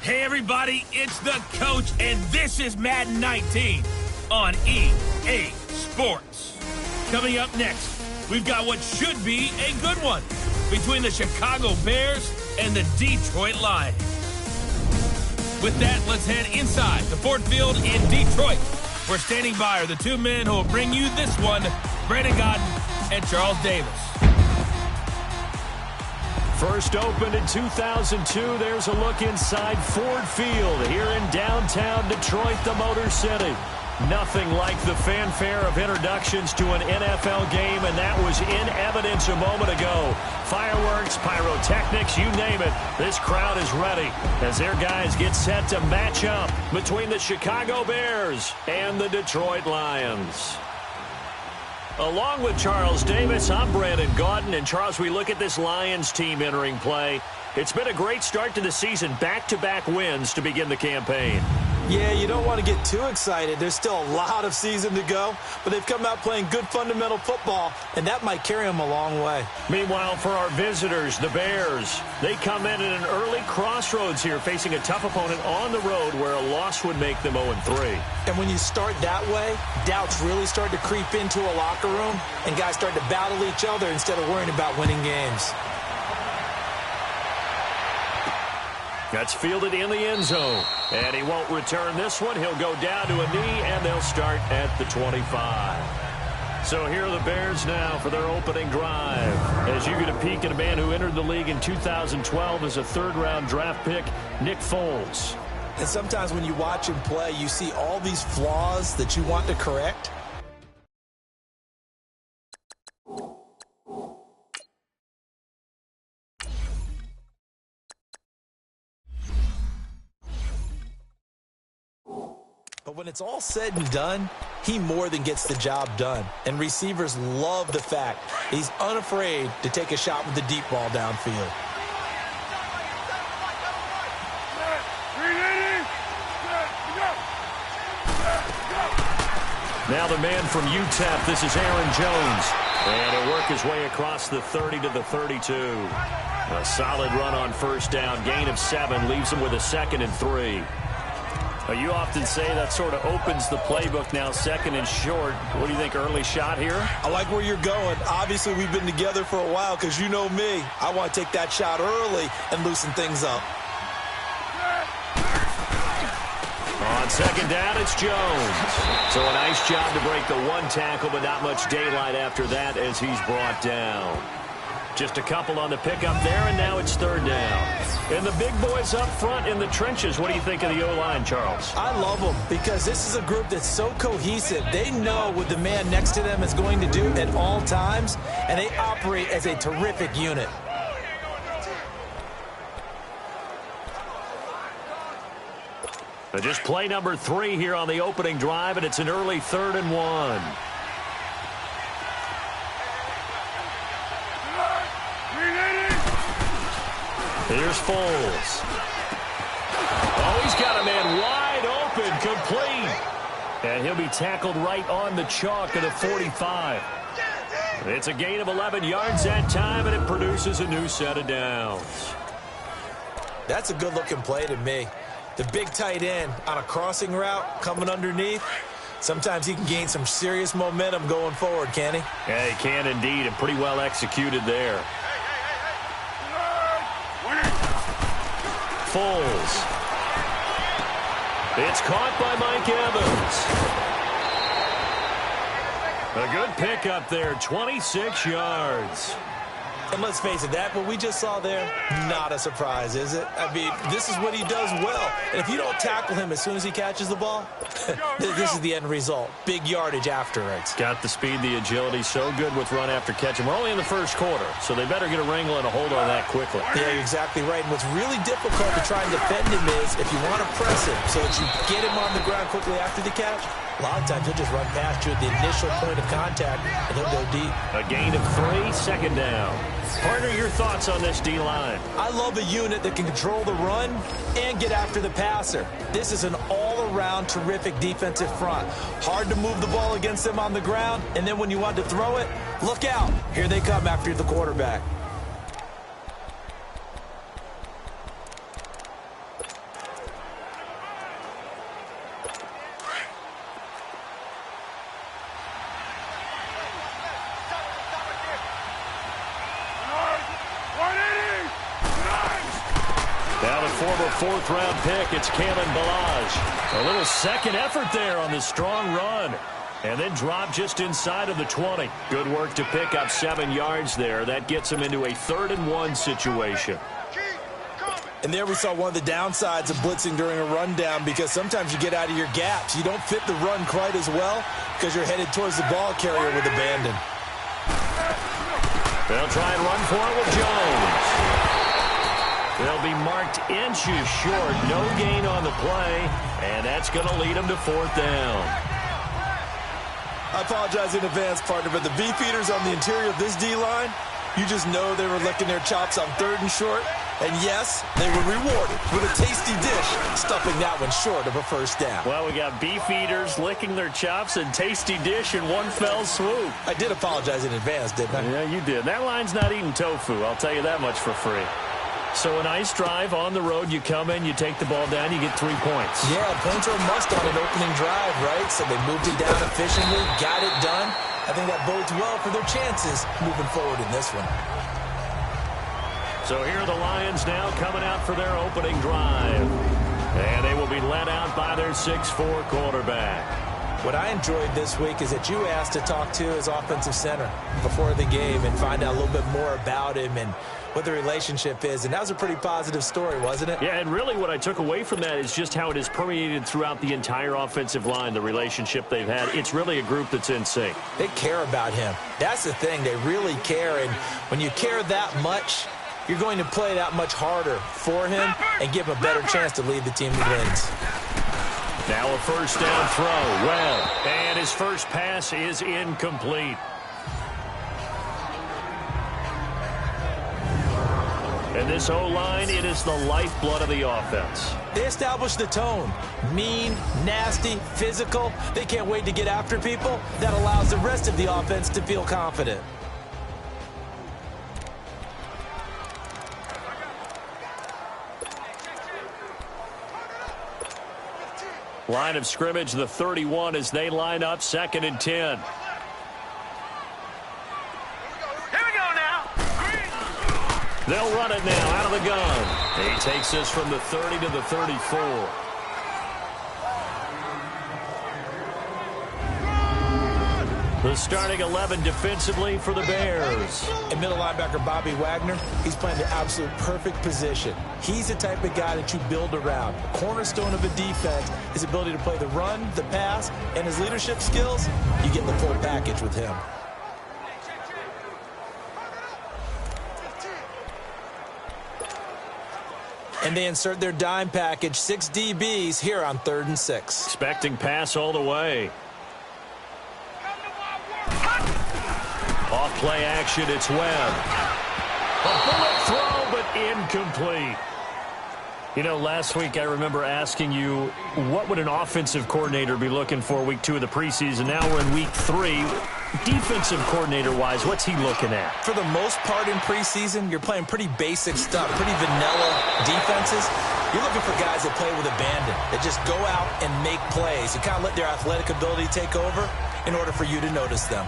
Hey everybody, it's the coach, and this is Madden 19 on EA Sports. Coming up next, we've got what should be a good one between the Chicago Bears and the Detroit Lions. With that, let's head inside the Ford Field in Detroit. We're standing by are the two men who will bring you this one, Brandon Gaudin and Charles Davis. First opened in 2002, there's a look inside Ford Field here in downtown Detroit, the Motor City. Nothing like the fanfare of introductions to an NFL game, and that was in evidence a moment ago. Fireworks, pyrotechnics, you name it. This crowd is ready as their guys get set to match up between the Chicago Bears and the Detroit Lions. Along with Charles Davis, I'm Brandon Gaudin. And Charles, we look at this Lions team entering play. It's been a great start to the season, back-to-back wins to begin the campaign. Yeah, you don't want to get too excited. There's still a lot of season to go, but they've come out playing good fundamental football, and that might carry them a long way. Meanwhile, for our visitors, the Bears, they come in at an early crossroads here, facing a tough opponent on the road where a loss would make them 0-3. And when you start that way, doubts really start to creep into a locker room, and guys start to battle each other instead of worrying about winning games. That's fielded in the end zone. And he won't return this one. He'll go down to a knee, and they'll start at the 25. So here are the Bears now for their opening drive. As you get a peek at a man who entered the league in 2012 as a third-round draft pick, Nick Foles. And sometimes when you watch him play, you see all these flaws that you want to correct. But when it's all said and done, he more than gets the job done. And receivers love the fact he's unafraid to take a shot with the deep ball downfield. Now the man from UTEP, this is Aaron Jones. And he'll work his way across the 30 to the 32. A solid run on first down, gain of 7, leaves him with a 2nd and 3. You often say that sort of opens the playbook now, 2nd and short. What do you think, early shot here? I like where you're going. Obviously, we've been together for a while because you know me. I want to take that shot early and loosen things up. On 2nd down, it's Jones. So a nice job to break the one tackle, but not much daylight after that as he's brought down. Just a couple on the pickup there, and now it's 3rd down. And the big boys up front in the trenches. What do you think of the O-line, Charles? I love them because this is a group that's so cohesive. They know what the man next to them is going to do at all times, and they operate as a terrific unit. Just play number 3 here on the opening drive, and it's an early 3rd and 1. Here's Foles. Oh, he's got a man wide open, complete. And he'll be tackled right on the chalk at the 45. It's a gain of 11 yards that time, and it produces a new set of downs. That's a good-looking play to me. The big tight end on a crossing route coming underneath. Sometimes he can gain some serious momentum going forward, can he? Yeah, he can indeed, and pretty well executed there. Foles. It's caught by Mike Evans. A good pickup there, 26 yards. And let's face it, that what we just saw there, not a surprise, is it? I mean, this is what he does well. And if you don't tackle him as soon as he catches the ball, this is the end result. Big yardage afterwards. Got the speed, the agility, so good with run after catch. And we're only in the first quarter, so they better get a wrangle and a hold on that quickly. Yeah, you're exactly right. And what's really difficult to try and defend him is if you want to press him so that you get him on the ground quickly after the catch, a lot of times he'll just run past you at the initial point of contact, and he'll go deep. A gain of 3, 2nd down. Partner, your thoughts on this D-line? I love a unit that can control the run and get after the passer. This is an all-around terrific defensive front. Hard to move the ball against them on the ground, and then when you want to throw it, look out. Here they come after the quarterback. Now the former fourth-round pick, it's Kalen Ballage. A little second effort there on the strong run. And then drop just inside of the 20. Good work to pick up 7 yards there. That gets him into a 3rd-and-1 situation. And there we saw one of the downsides of blitzing during a rundown, because sometimes you get out of your gaps. You don't fit the run quite as well because you're headed towards the ball carrier with abandon. They'll try and run for it with Jones. They'll be marked inches short. No gain on the play, and that's going to lead them to 4th down. I apologize in advance, partner, but the beefeaters on the interior of this D-line, you just know they were licking their chops on 3rd and short. And yes, they were rewarded with a tasty dish, stuffing that one short of a 1st down. Well, we got beefeaters licking their chops and tasty dish in one fell swoop. I did apologize in advance, didn't I? Yeah, you did. That line's not eating tofu, I'll tell you that much for free. So a nice drive on the road. You come in, you take the ball down, you get 3 points. Yeah, points are a must on an opening drive, right? So they moved it down efficiently, got it done. I think that bodes well for their chances moving forward in this one. So here are the Lions now coming out for their opening drive. And they will be led out by their 6'4" quarterback. What I enjoyed this week is that you asked to talk to his offensive center before the game and find out a little bit more about him and what the relationship is. And that was a pretty positive story, wasn't it? Yeah, and really what I took away from that is just how it has permeated throughout the entire offensive line, the relationship they've had. It's really a group that's in sync. They care about him. That's the thing. They really care. And when you care that much, you're going to play that much harder for him and give him a better chance to lead the team to wins. Now a 1st down throw. Well, and his first pass is incomplete. And this O-line, it is the lifeblood of the offense. They establish the tone. Mean, nasty, physical. They can't wait to get after people. That allows the rest of the offense to feel confident. Line of scrimmage, the 31, as they line up 2nd and 10. They'll run it now out of the gun. He takes this from the 30 to the 34. The starting 11 defensively for the Bears. And middle linebacker Bobby Wagner, he's playing the absolute perfect position. He's the type of guy that you build around. The cornerstone of a defense, his ability to play the run, the pass, and his leadership skills. You get the full package with him. And they insert their dime package, 6 DBs here on 3rd and 6. Expecting pass all the way. Off play action, it's Webb. A bullet throw, but incomplete. You know, last week I remember asking you, what would an offensive coordinator be looking for week 2 of the preseason? Now we're in week 3. Defensive coordinator-wise, what's he looking at? For the most part in preseason, you're playing pretty basic stuff, pretty vanilla defenses. You're looking for guys that play with abandon, that just go out and make plays. You kind of let their athletic ability take over in order for you to notice them.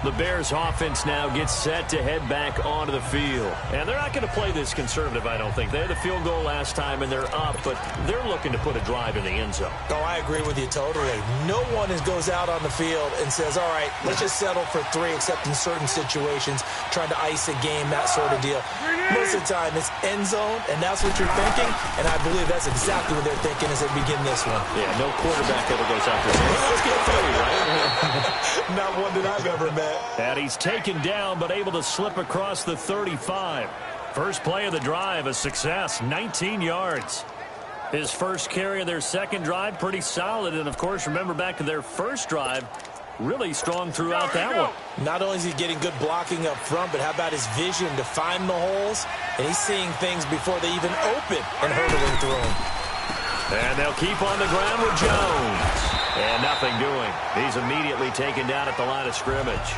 The Bears offense now gets set to head back onto the field. And they're not going to play this conservative, I don't think. They had the field goal last time, and they're up, but they're looking to put a drive in the end zone. Oh, I agree with you totally. No one goes out on the field and says, all right, let's just settle for 3, except in certain situations, trying to ice a game, that sort of deal. Most of the time, it's end zone, and that's what you're thinking, and I believe that's exactly what they're thinking as they begin this one. Yeah, no quarterback ever goes out there saying, let's get 3, right? Not one that I've ever met. And he's taken down, but able to slip across the 35. First play of the drive, a success, 19 yards. His first carry of their second drive, pretty solid. And, of course, remember back to their first drive, really strong throughout that one. Not only is he getting good blocking up front, but how about his vision to find the holes? And he's seeing things before they even open and hurdling through them. And they'll keep on the ground with Jones. And nothing doing. He's immediately taken down at the line of scrimmage.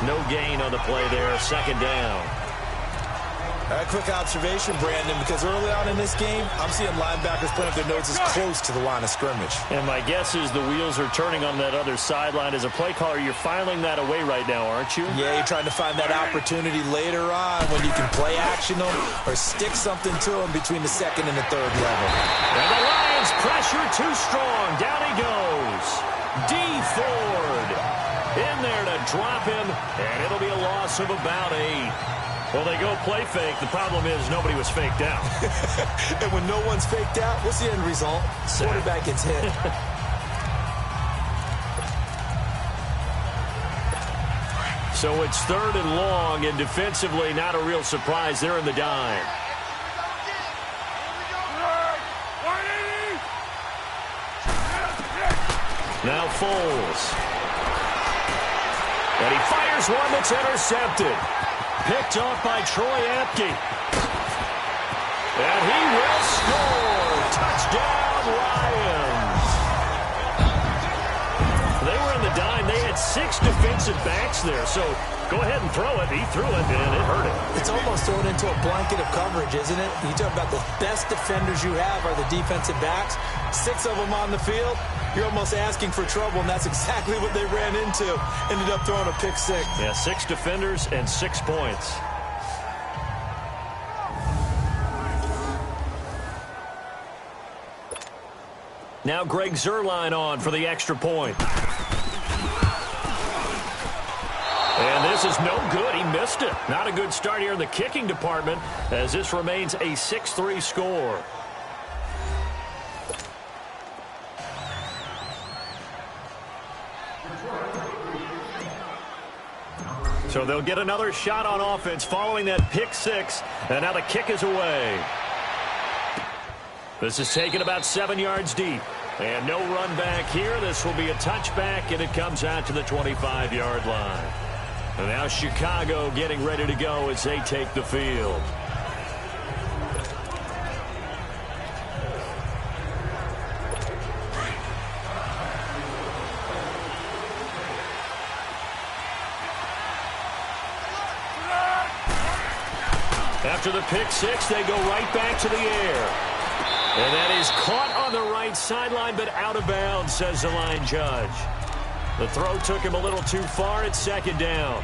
No gain on the play there, 2nd down. A quick observation, Brandon, because early on in this game, I'm seeing linebackers putting their noses close to the line of scrimmage. And my guess is the wheels are turning on that other sideline. As a play caller, you're filing that away right now, aren't you? Yeah, you're trying to find that opportunity later on when you can play action them or stick something to them between the second and the third level. And the Lions pressure too strong. Down he goes. D. Ford in there to drop him, and it'll be a loss of about 8. Well, they go play fake. The problem is nobody was faked out. And when no one's faked out, what's the end result? Quarterback gets hit. So it's 3rd and long, and defensively not a real surprise. They're in the dime. Now Foles. And he fires one that's intercepted. Picked off by Troy Apke. And he will score. Touchdown, Lions. They were in the dime. They had 6 defensive backs there. So go ahead and throw it. He threw it, and it hurt him. It's almost thrown into a blanket of coverage, isn't it? You talk about the best defenders you have are the defensive backs. 6 of them on the field. You're almost asking for trouble, and that's exactly what they ran into. Ended up throwing a pick 6. Yeah, 6 defenders and 6 points. Now Greg Zuerlein on for the extra point. And this is no good. He missed it. Not a good start here in the kicking department as this remains a 6-3 score. So they'll get another shot on offense following that pick 6. And now the kick is away. This is taken about 7 yards deep. And no run back here. This will be a touchback, and it comes out to the 25-yard line. And now Chicago getting ready to go as they take the field. After the pick 6, they go right back to the air. And that is caught on the right sideline, but out of bounds, says the line judge. The throw took him a little too far. It's 2nd down.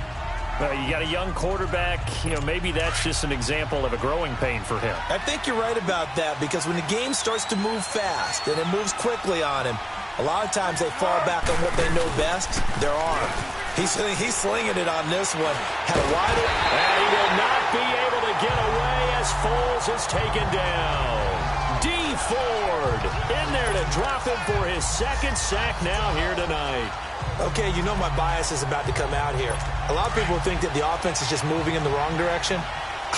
You got a young quarterback. You know, maybe that's just an example of a growing pain for him. I think you're right about that, because when the game starts to move fast and it moves quickly on him, a lot of times they fall back on what they know best, their arm. He's slinging it on this one. Had a wide open. And he will not be able to get away as Foles is taken down. D. Ford in there to drop him for his 2nd sack now here tonight. Okay, you know my bias is about to come out here. A lot of people think that the offense is just moving in the wrong direction.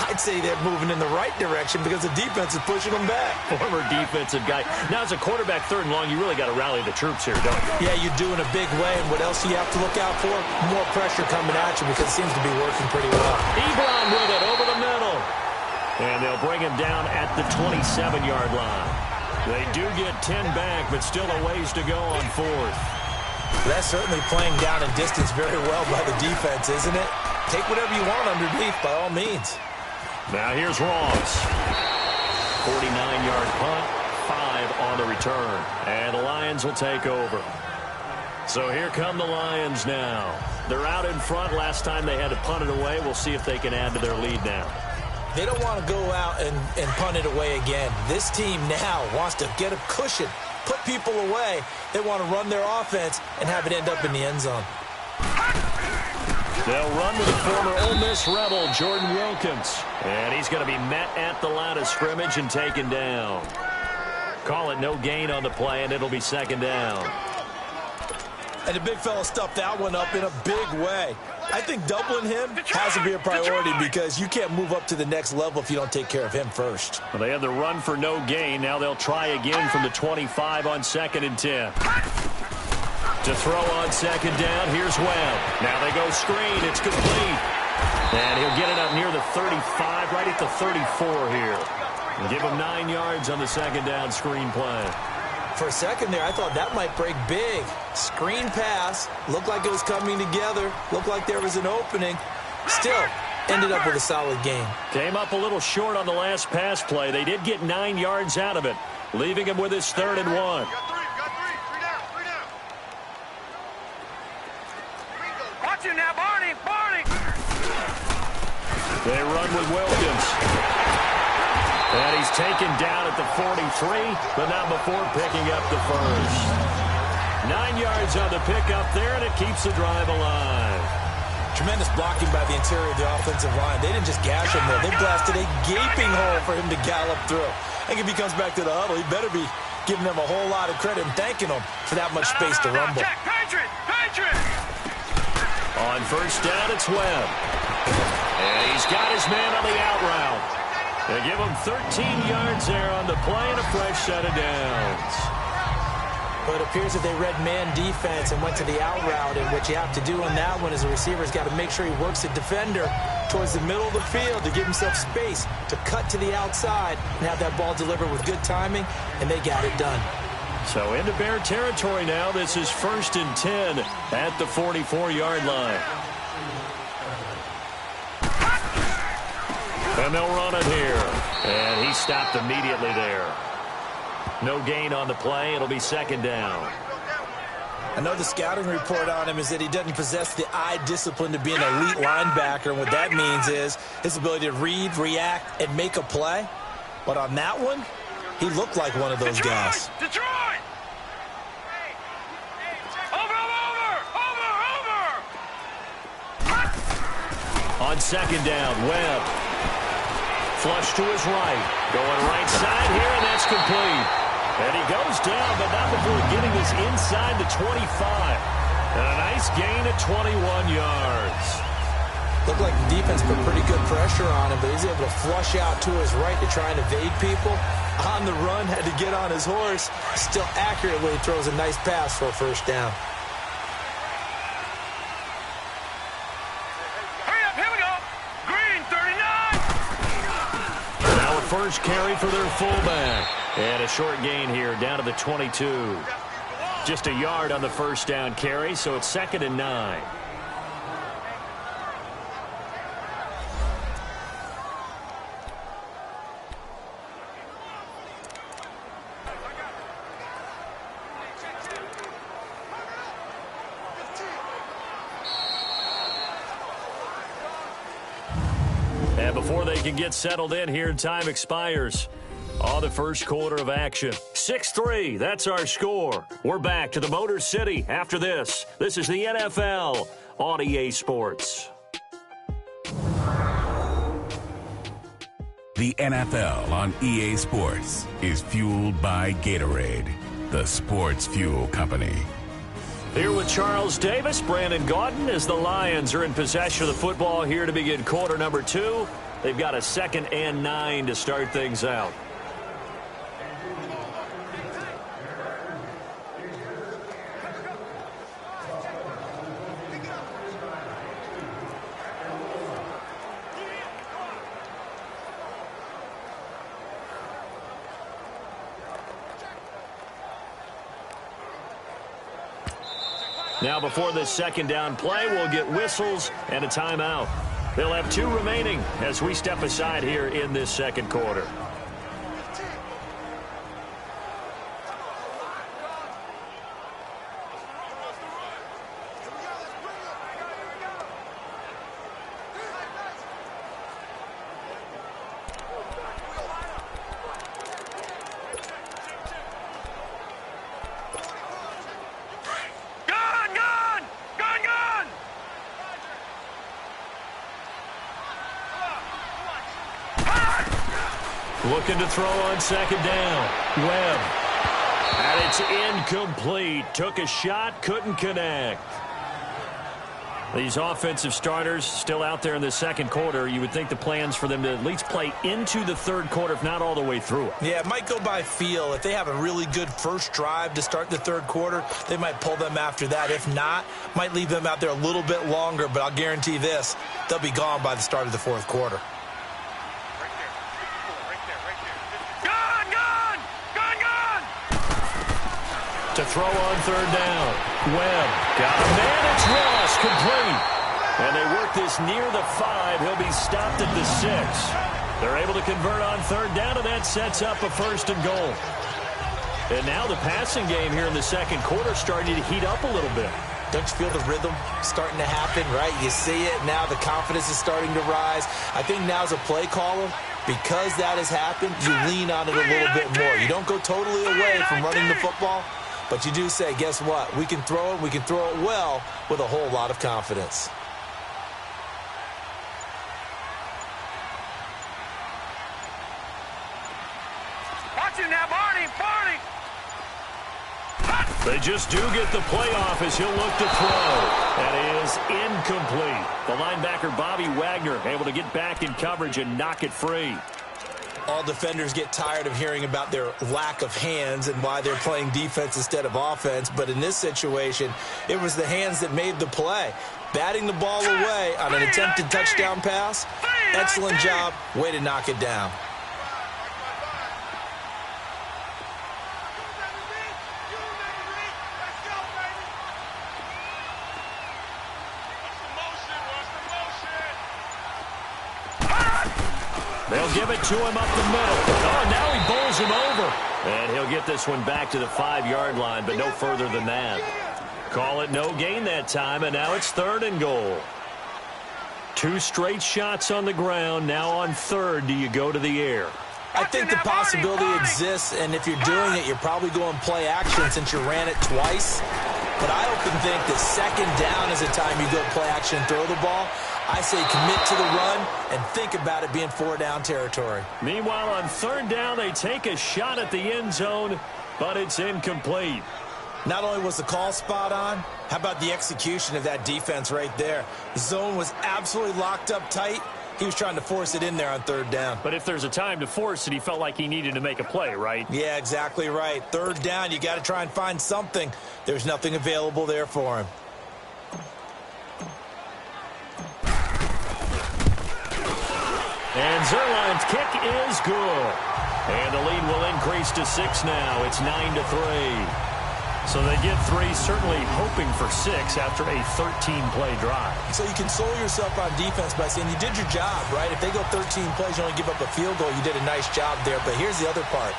I'd say they're moving in the right direction because the defense is pushing them back. Former defensive guy. Now, as a quarterback, 3rd and long, you really got to rally the troops here, don't you? Yeah, you do in a big way. And what else do you have to look out for? More pressure coming at you, because it seems to be working pretty well. Ebron with it over the middle. And they'll bring him down at the 27-yard line. They do get 10 back, but still a ways to go on 4th. That's certainly playing down in distance very well by the defense, isn't it? Take whatever you want underneath, by all means. Now here's Ross. 49-yard punt, 5 on the return. And the Lions will take over. So here come the Lions now. They're out in front. Last time they had to punt it away. We'll see if they can add to their lead now. They don't want to go out and punt it away again. This team now wants to get a cushion, put people away. They want to run their offense and have it end up in the end zone. They'll run with the former Ole Miss Rebel, Jordan Wilkins. And he's going to be met at the line of scrimmage and taken down. Call it no gain on the play, and it'll be 2nd down. And the big fella stuffed that one up in a big way. I think doubling him has to be a priority, because you can't move up to the next level if you don't take care of him first. Well, they had the run for no gain. Now they'll try again from the 25 on 2nd and 10. To throw on 2nd down, here's Webb. Now they go screen. It's complete. And he'll get it up near the 35, right at the 34 here. And give him 9 yards on the 2nd down screen play. For a second there, I thought that might break big. Screen pass. Looked like it was coming together. Looked like there was an opening. Still, ended up with a solid game. Came up a little short on the last pass play. They did get 9 yards out of it, leaving him with his 3rd and 1. Watch him now, Barney. They run with Wilkins. And he's taken down at the 43, but not before picking up the first. 9 yards on the pickup there, and it keeps the drive alive. Tremendous blocking by the interior of the offensive line. They didn't just gash him there. They blasted a gaping hole for him to gallop through. I think if he comes back to the huddle, he better be giving them a whole lot of credit and thanking them for that much space to rumble. Patriot! On first down, it's Webb. And he's got his man on the out route. They give him 13 yards there on the play and a fresh set of downs. But it appears that they read man defense and went to the out route, and what you have to do on that one is the receiver's got to make sure he works the defender towards the middle of the field to give himself space to cut to the outside and have that ball delivered with good timing, and they got it done. So into Bear territory now. This is 1st and 10 at the 44-yard line. And they'll run it here. And he stopped immediately there. No gain on the play. It'll be 2nd down. I know the scouting report on him is that he doesn't possess the eye discipline to be an elite linebacker. And what that means is his ability to read, react, and make a play. But on that one, he looked like one of those guys. Detroit! Over! On 2nd down, Webb. Flush to his right. Going right side here, and that's complete. And he goes down, but not before getting this inside the 25. And a nice gain at 21 yards. Looked like the defense put pretty good pressure on him, but he's able to flush out to his right to try and evade people. On the run, had to get on his horse. Still accurately throws a nice pass for a first down. Hurry up, here we go. Green, 39. Now a first carry for their fullback. And a short gain here down to the 22. Just a yard on the first down carry, so it's 2nd and 9. And before they can get settled in here, time expires on the first quarter of action. 6-3, that's our score. We're back to the Motor City after this. This is the NFL on EA Sports. The NFL on EA Sports is fueled by Gatorade, the sports fuel company. Here with Charles Davis, Brandon Gaudin, as the Lions are in possession of the football here to begin quarter number 2. They've got a 2nd and 9 to start things out. Now before this 2nd down play, we'll get whistles and a timeout. They'll have 2 remaining as we step aside here in this 2nd quarter. Looking to throw on 2nd down. Webb. And it's incomplete. Took a shot, couldn't connect. These offensive starters still out there in the 2nd quarter. You would think the plans for them to at least play into the 3rd quarter, if not all the way through it. Yeah, it might go by feel. If they have a really good first drive to start the 3rd quarter, they might pull them after that. If not, might leave them out there a little bit longer, but I'll guarantee this, they'll be gone by the start of the 4th quarter. To throw on 3rd down. Webb got a man. It's Ross, complete. And they work this near the 5. He'll be stopped at the 6. They're able to convert on third down, and that sets up a 1st and goal. And now the passing game here in the second quarter starting to heat up a little bit. Don't you feel the rhythm starting to happen, right? You see it. Now the confidence is starting to rise. I think now as a play caller, because that has happened, you lean on it a little bit more. You don't go totally away from running the football, but you do say, guess what? We can throw it. We can throw it well with a whole lot of confidence. Watch him now, Barney. They just do get the playoff as he'll look to throw. That is incomplete. The linebacker, Bobby Wagner, able to get back in coverage and knock it free. All defenders get tired of hearing about their lack of hands and why they're playing defense instead of offense. But in this situation, it was the hands that made the play. Batting the ball away on an attempted touchdown pass. Excellent job. Way to knock it down. They'll give it to him up the middle. Oh, now he bowls him over. And he'll get this one back to the 5-yard line, but no further than that. Call it no gain that time, and now it's 3rd and goal. 2 straight shots on the ground. Now on 3rd, do you go to the air? I think the possibility exists, and if you're doing it, you're probably going play action since you ran it twice. But I often think that 2nd down is the time you go play action and throw the ball. I say commit to the run and think about it being 4-down territory. Meanwhile, on 3rd down, they take a shot at the end zone, but it's incomplete. Not only was the call spot on, how about the execution of that defense right there? The zone was absolutely locked up tight. He was trying to force it in there on 3rd down. But if there's a time to force it, he felt like he needed to make a play, right? Yeah, exactly right. 3rd down, you got to try and find something. There's nothing available there for him. And Zerline's kick is good. And the lead will increase to 6 now. It's 9-3. So they get 3, certainly hoping for 6 after a 13-play drive. So you console yourself on defense by saying you did your job, right? If they go 13 plays, you only give up a field goal, you did a nice job there. But here's the other part.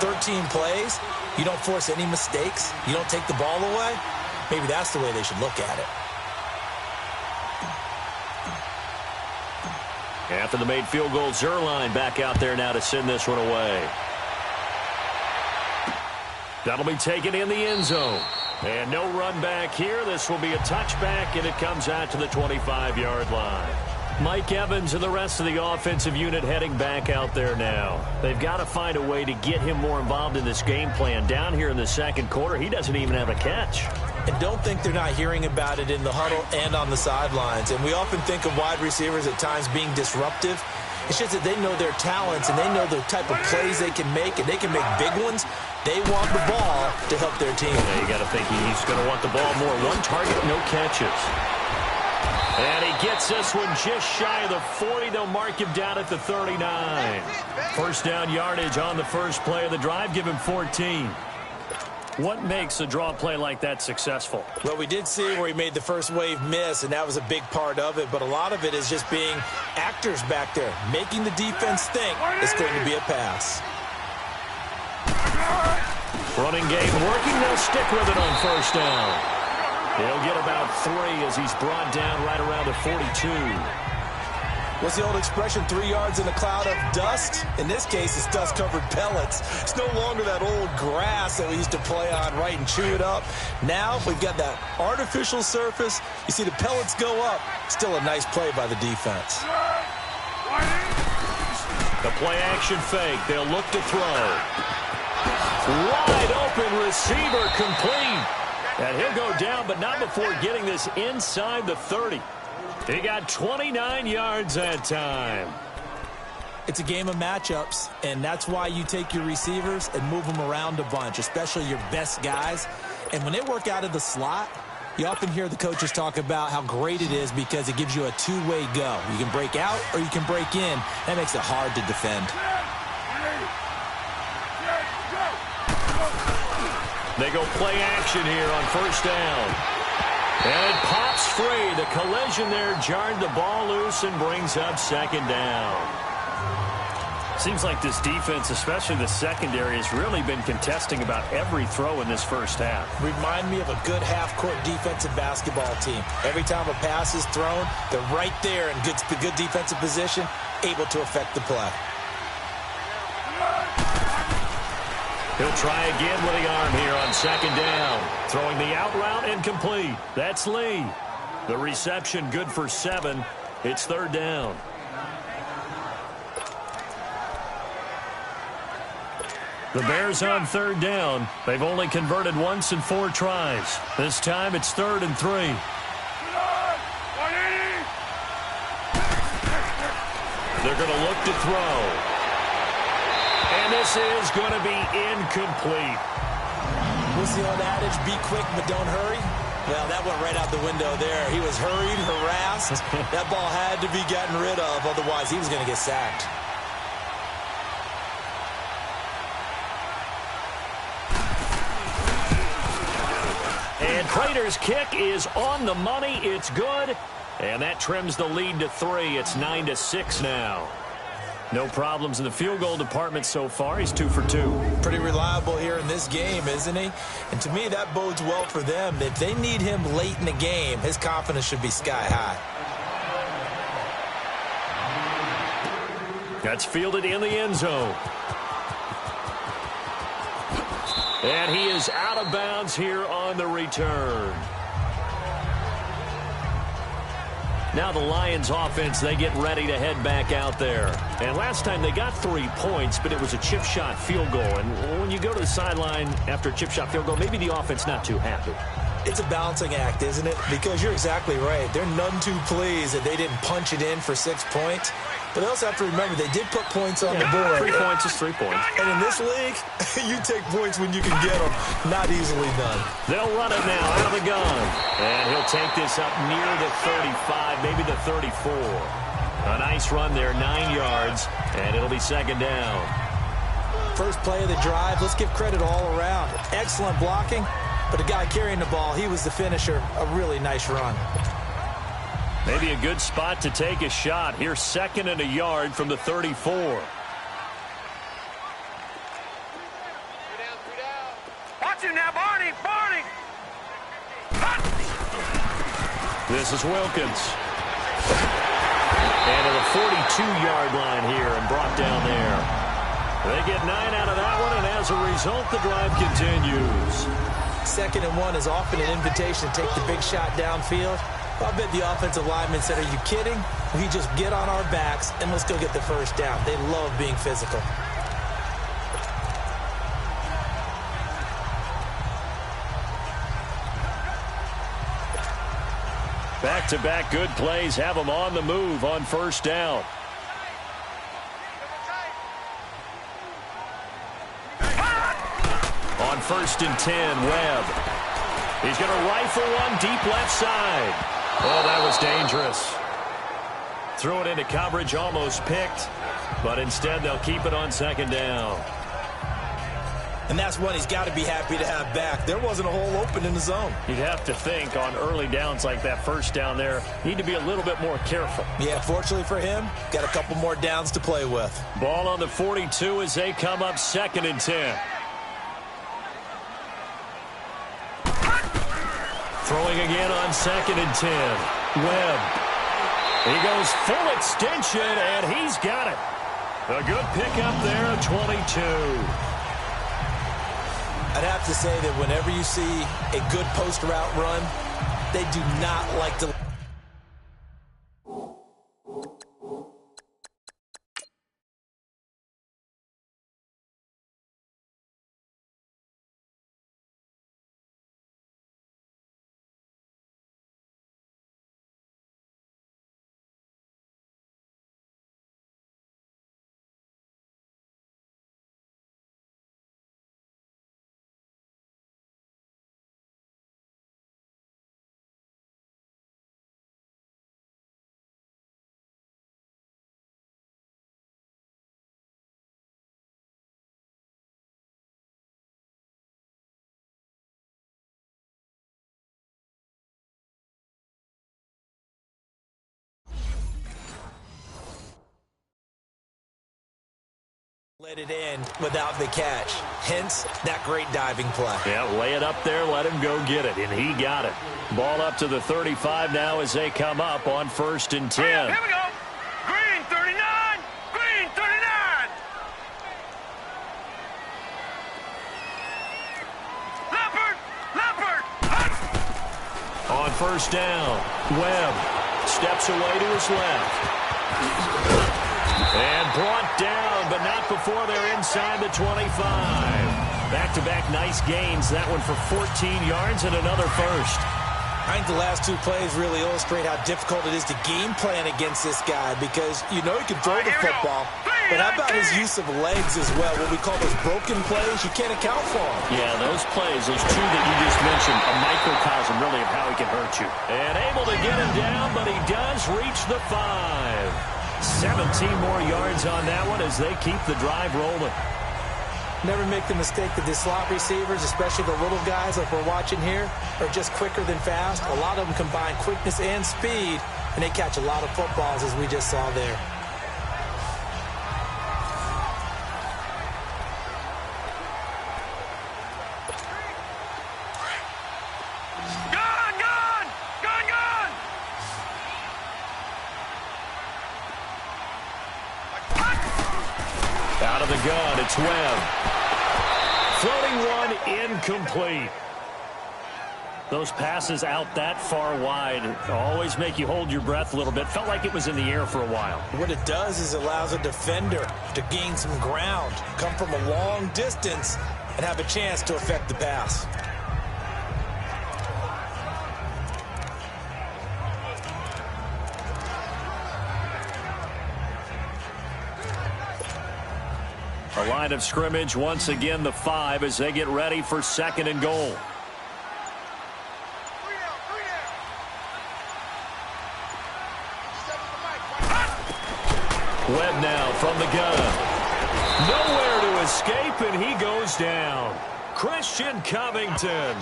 13 plays, you don't force any mistakes, you don't take the ball away. Maybe that's the way they should look at it. After the made field goal, Zerline back out there now to send this one away. That'll be taken in the end zone. And no run back here. This will be a touchback, and it comes out to the 25-yard line. Mike Evans and the rest of the offensive unit heading back out there now. They've got to find a way to get him more involved in this game plan. Down here in the second quarter, he doesn't even have a catch. And don't think they're not hearing about it in the huddle and on the sidelines. And we often think of wide receivers at times being disruptive. It's just that they know their talents and they know the type of plays they can make, and they can make big ones. They want the ball to help their team. Yeah, you got to think he's going to want the ball more. 1 target, no catches. And he gets this one just shy of the 40. They'll mark him down at the 39. 1st down yardage on the first play of the drive. Give him 14. What makes a draw play like that successful? Well, we did see where he made the first wave miss, and that was a big part of it. But a lot of it is just being actors back there, making the defense think it's going to be a pass. Running game working. They'll stick with it on 1st down. He'll get about 3 as he's brought down right around the 42. What's the old expression, 3 yards in a cloud of dust? In this case, it's dust-covered pellets. It's no longer that old grass that we used to play on, right, and chew it up. Now we've got that artificial surface. You see the pellets go up. Still a nice play by the defense. The play-action fake. They'll look to throw. Wide open receiver complete. And he'll go down, but not before getting this inside the 30. He got 29 yards that time. It's a game of matchups, and that's why you take your receivers and move them around a bunch, especially your best guys. And when they work out of the slot, you often hear the coaches talk about how great it is because it gives you a two-way go. You can break out or you can break in. That makes it hard to defend. They go play action here on 1st down. And it pops free. The collision there jarred the ball loose and brings up second down. Seems like this defense, especially the secondary, has really been contesting about every throw in this first half. Remind me of a good half-court defensive basketball team. Every time a pass is thrown, they're right there in good defensive position, able to affect the play. He'll try again with the arm here on second down. Throwing the out route incomplete. That's Lee. The reception good for 7. It's third down. The Bears on third down. They've only converted once in 4 tries. This time it's 3rd and 3. They're going to look to throw. And this is going to be incomplete. What's the old adage? Be quick, but don't hurry. Well, that went right out the window there. He was hurried, harassed. That ball had to be gotten rid of. Otherwise, he was going to get sacked. And Prater's kick is on the money. It's good. And that trims the lead to 3. It's 9-6 now. No problems in the field goal department so far. He's 2 for 2. Pretty reliable here in this game, isn't he? And to me, that bodes well for them. If they need him late in the game, his confidence should be sky high. That's fielded in the end zone. And he is out of bounds here on the return. Now the Lions offense, they get ready to head back out there. And last time they got 3 points, but it was a chip shot field goal. And when you go to the sideline after a chip shot field goal, maybe the offense not too happy. It's a balancing act, isn't it? Because you're exactly right. They're none too pleased that they didn't punch it in for 6 points. But they also have to remember they did put points on the board. 3 points is 3 points. And in this league, you take points when you can get them. Not easily done. They'll run it now out of the gun. And he'll take this up near the 35, maybe the 34. A nice run there, 9 yards, and it'll be second down. First play of the drive, let's give credit all around. Excellent blocking, but the guy carrying the ball, he was the finisher. A really nice run. Maybe a good spot to take a shot. Here's 2nd and a yard from the 34. Watch him now, Barney! Barney! This is Wilkins. And to the 42-yard line here and brought down there. They get 9 out of that one, and as a result, the drive continues. 2nd and 1 is often an invitation to take the big shot downfield. I bet the offensive lineman said, are you kidding? We just get on our backs and let's go get the first down. They love being physical. Back-to-back good plays have them on the move on first down. On 1st and 10, Webb. He's going to rifle one deep left side. Oh, that was dangerous. Threw it into coverage, almost picked, but instead they'll keep it on second down. And that's one he's got to be happy to have back. There wasn't a hole open in the zone. You'd have to think on early downs like that first down there, need to be a little bit more careful. Yeah, fortunately for him, got a couple more downs to play with. Ball on the 42 as they come up 2nd and 10. Throwing again on 2nd and 10. Webb. He goes full extension, and he's got it. A good pickup there at 22. I'd have to say that whenever you see a good post route run, they do not like to Let it in without the catch. Hence, that great diving play. Yeah, lay it up there, let him go get it, and he got it. Ball up to the 35 now as they come up on 1st and 10. Here we go. Green 39. Green 39. Leopard. Leopard. On 1st down, Webb steps away to his left. And brought down, but not before they're inside the 25. Back-to-back nice gains. That one for 14 yards and another first. I think the last two plays really illustrate how difficult it is to game plan against this guy because you know he can throw the football, but how about his use of legs as well? What we call those broken plays, you can't account for them. Yeah, those plays, those two that you just mentioned, a microcosm really of how he can hurt you. And able to get him down, but he does reach the 5. 17 more yards on that one as they keep the drive rolling. Never make the mistake that the slot receivers, especially the little guys like we're watching here, are just quicker than fast. A lot of them combine quickness and speed, and they catch a lot of footballs as we just saw there. Out of the gun, it's Webb. Floating one, incomplete. Those passes out that far wide always make you hold your breath a little bit. Felt like it was in the air for a while. What it does is it allows a defender to gain some ground, come from a long distance, and have a chance to affect the pass. A line of scrimmage, once again the 5 as they get ready for 2nd and goal. Webb now from the gun. Nowhere to escape, and he goes down. Christian Covington.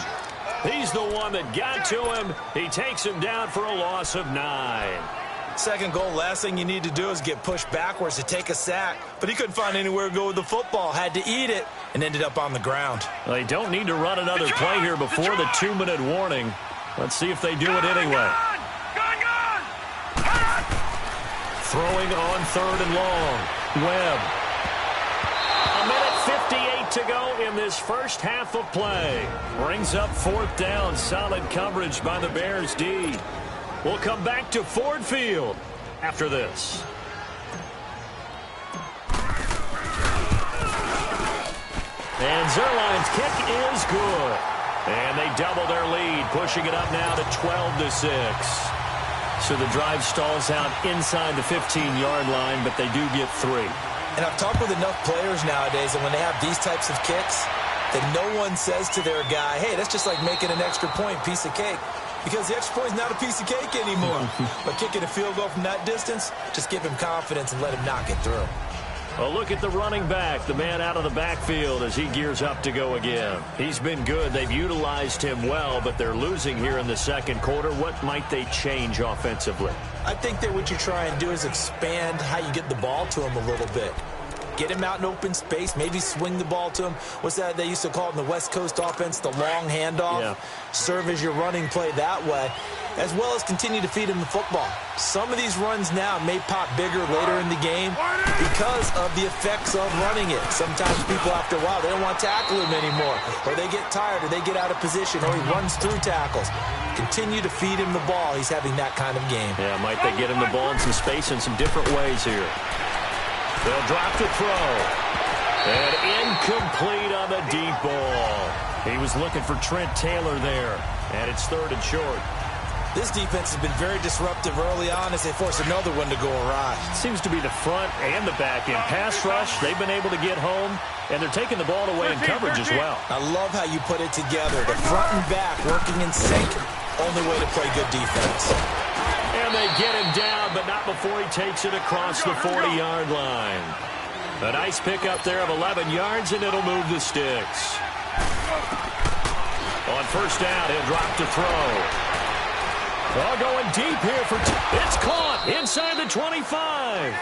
He's the one that got to him. He takes him down for a loss of 9. 2nd goal, last thing you need to do is get pushed backwards to take a sack. But he couldn't find anywhere to go with the football. Had to eat it and ended up on the ground. They don't need to run another play here before the 2-minute warning. Let's see if they do it anyway. Throwing on 3rd and long. Webb. A minute 58 to go in this first half of play. Brings up 4th down. Solid coverage by the Bears D. We'll come back to Ford Field after this. And Zerline's kick is good. And they double their lead, pushing it up now to 12-6. So the drive stalls out inside the 15-yard line, but they do get 3. And I've talked with enough players nowadays, and when they have these types of kicks, that no one says to their guy, hey, that's just like making an extra point, piece of cake. Because the extra point is not a piece of cake anymore. But kicking a field goal from that distance, just give him confidence and let him knock it through. Well, look at the running back, the man out of the backfield as he gears up to go again. He's been good. They've utilized him well, but they're losing here in the 2nd quarter. What might they change offensively? I think that what you try and do is expand how you get the ball to him a little bit. Get him out in open space, maybe swing the ball to him. What's that they used to call it in the West Coast offense, the long handoff? Yeah. Serve as your running play that way, as well as continue to feed him the football. Some of these runs now may pop bigger later in the game because of the effects of running it. Sometimes people, after a while, they don't want to tackle him anymore, or they get tired, or they get out of position, or he runs through tackles. Continue to feed him the ball. He's having that kind of game. Yeah, might they get him the ball in some space in some different ways here. They'll drop the throw. And incomplete on the deep ball. He was looking for Trent Taylor there. And it's 3rd and short. This defense has been very disruptive early on as they force another one to go awry. Seems to be the front and the back end. Pass rush, they've been able to get home. And they're taking the ball away in coverage as well. I love how you put it together. The front and back working in sync. Only way to play good defense. And they get him down, but not before he takes it across the 40-yard line. A nice pickup there of 11 yards, and it'll move the sticks. On 1st down, he'll drop to throw. All going deep here for it's caught inside the 25.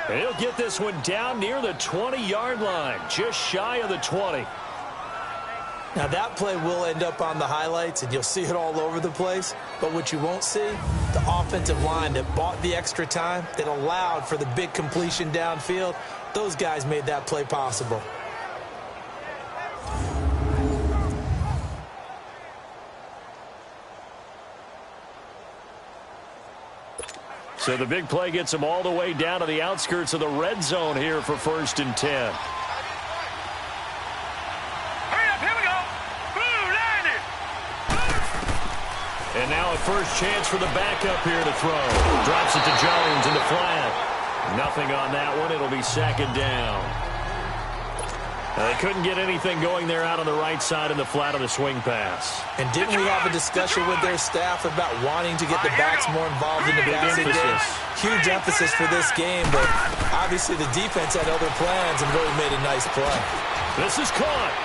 And he'll get this one down near the 20-yard line, just shy of the 20. Now, that play will end up on the highlights, and you'll see it all over the place. But what you won't see, the offensive line that bought the extra time, that allowed for the big completion downfield, those guys made that play possible. So the big play gets them all the way down to the outskirts of the red zone here for 1st and 10. And now a first chance for the backup here to throw. Drops it to Jones in the flat. Nothing on that one. It'll be 2nd down. They couldn't get anything going there out on the right side of the flat of the swing pass. And didn't we have a discussion with their staff about wanting to get the backs more involved in the passing game? Huge emphasis for this game, but obviously the defense had other plans and really made a nice play. This is caught.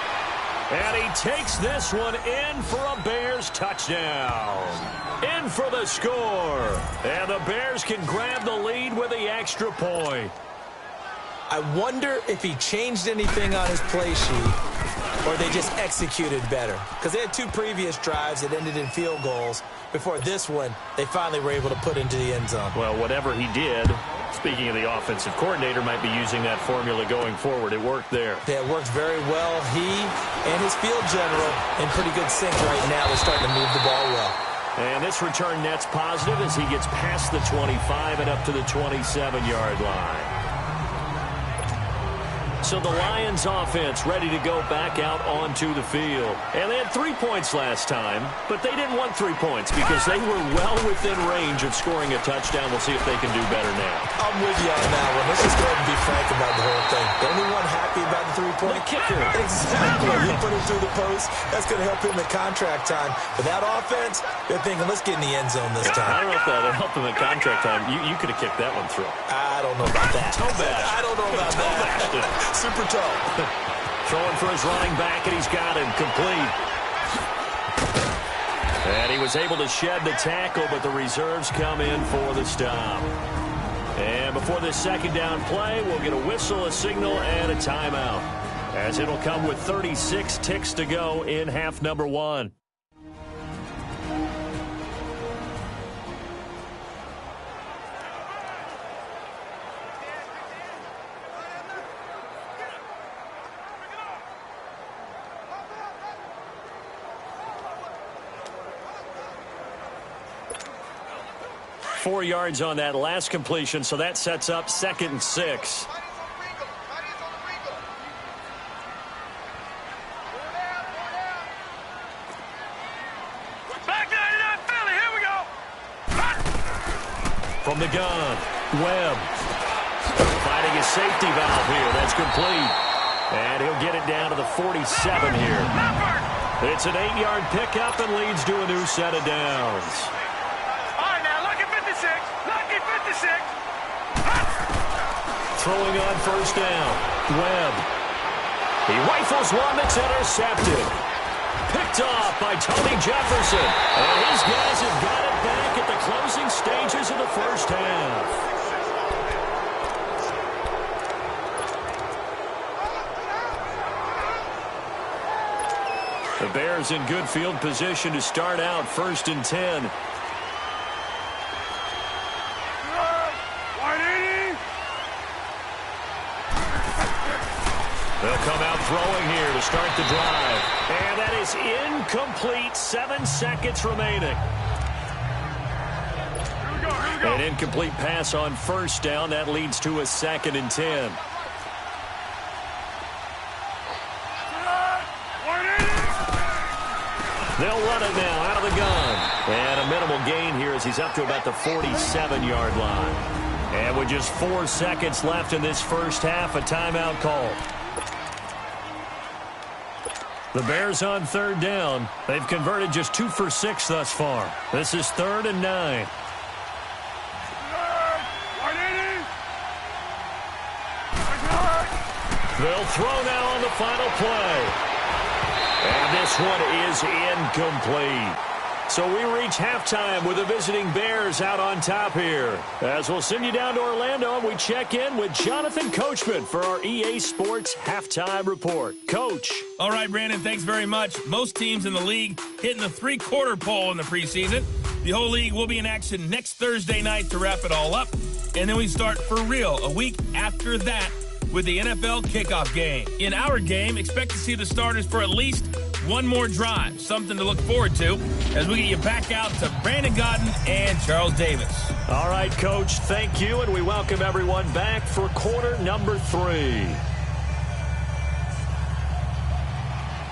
And he takes this one in for a Bears touchdown. In for the score. And the Bears can grab the lead with the extra point. I wonder if he changed anything on his play sheet or they just executed better. Because they had 2 previous drives that ended in field goals. Before this one, they finally were able to put into the end zone. Well, whatever he did, speaking of the offensive coordinator, might be using that formula going forward. It worked there. Yeah, it worked very well. He and his field general in pretty good sync right now. They're starting to move the ball well. And this return net's positive as he gets past the 25 and up to the 27-yard line. So the Lions offense ready to go back out onto the field. And they had 3 points last time, but they didn't want 3 points because they were well within range of scoring a touchdown. We'll see if they can do better now. I'm with you on that one. Let's just go ahead and be frank about the whole thing. The only one happy about the 3-point? The kicker. Exactly. You put him through the post. That's going to help him in contract time. But that offense, they're thinking, let's get in the end zone this time. I don't know if that helped him in contract time. You could have kicked that one through. I don't know about that. Toe bash. I don't know about that. Super toe. Throwing for his running back, and he's got him complete. And he was able to shed the tackle, but the reserves come in for the stop. And before this 2nd down play, we'll get a whistle, a signal, and a timeout, as it'll come with 36 ticks to go in half number 1. Four yards on that last completion, so that sets up 2nd and 6. From the gun, Webb finding his safety valve here. That's complete. And he'll get it down to the 47 here. It's an 8-yard pickup and leads to a new set of downs. Throwing on 1st down, Webb. He rifles one that's intercepted. Picked off by Tony Jefferson. And his guys have got it back at the closing stages of the 1st half. The Bears in good field position to start out 1st and 10. They'll come out throwing here to start the drive. And that is incomplete. 7 seconds remaining. An incomplete pass on 1st down. That leads to a 2nd and 10. They'll run it now out of the gun. And a minimal gain here as he's up to about the 47-yard line. And with just 4 seconds left in this 1st half, a timeout call. The Bears on 3rd down. They've converted just 2 for 6 thus far. This is 3rd and 9. They'll throw now on the final play. And this one is incomplete. So we reach halftime with the visiting Bears out on top here. As we'll send you down to Orlando, and we check in with Jonathan Coachman for our EA Sports Halftime Report. Coach. All right, Brandon, thanks very much. Most teams in the league hitting the three-quarter pole in the preseason. The whole league will be in action next Thursday night to wrap it all up. And then we start for real a week after that with the NFL kickoff game. In our game, expect to see the starters for at least one more drive, something to look forward to as we get you back out to Brandon Gaudin and Charles Davis. All right, Coach, thank you, and we welcome everyone back for quarter number 3.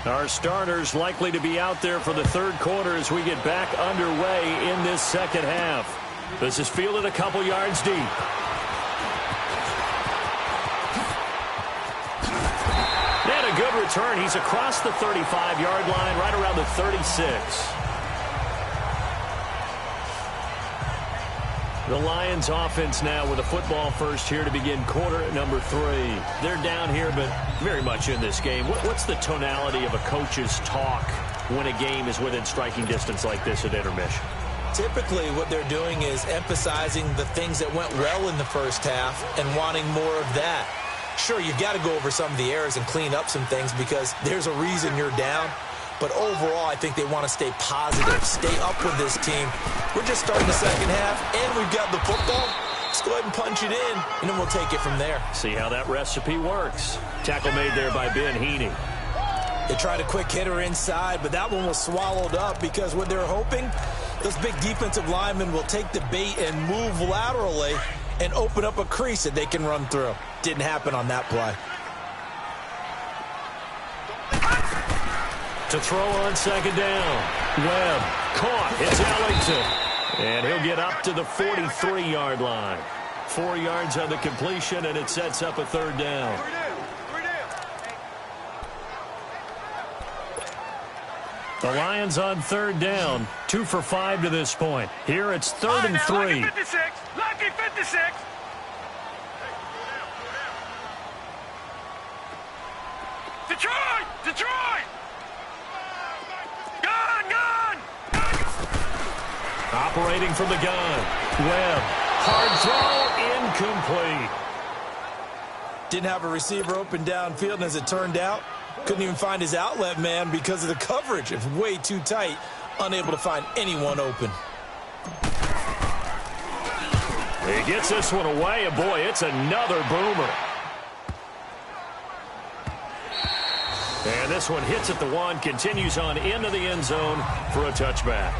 Our starters likely to be out there for the third quarter as we get back underway in this second half. This is fielded a couple yards deep. And a good return. He's across the 35-yard line, right around the 36. The Lions offense now with a football first here to begin quarter number 3. They're down here, but very much in this game. What's the tonality of a coach's talk when a game is within striking distance like this at intermission? Typically, what they're doing is emphasizing the things that went well in the first half and wanting more of that. Sure, you've got to go over some of the errors and clean up some things because there's a reason you're down. But overall, I think they want to stay positive, stay up with this team. We're just starting the second half, and we've got the football. Let's go ahead and punch it in, and then we'll take it from there. See how that recipe works. Tackle made there by Ben Heaney. They tried a quick hitter inside, but that one was swallowed up because what they're hoping, those big defensive linemen will take the bait and move laterally and open up a crease that they can run through. Didn't happen on that play. To throw on second down. Webb caught. It's Ellington. And he'll get up to the 43-yard line. 4 yards on the completion, and it sets up a third down. The Lions on third down. 2 for 5 to this point. Here it's 3rd and 3. Lucky 56. Lucky 56. Detroit! Detroit! Gun! Operating from the gun. Webb. Hard throw. Incomplete. Didn't have a receiver open downfield, and as it turned out, couldn't even find his outlet man because of the coverage. It's way too tight. Unable to find anyone open. He gets this one away, and boy, it's another boomer. And this one hits at the 1, continues on into the end zone for a touchback.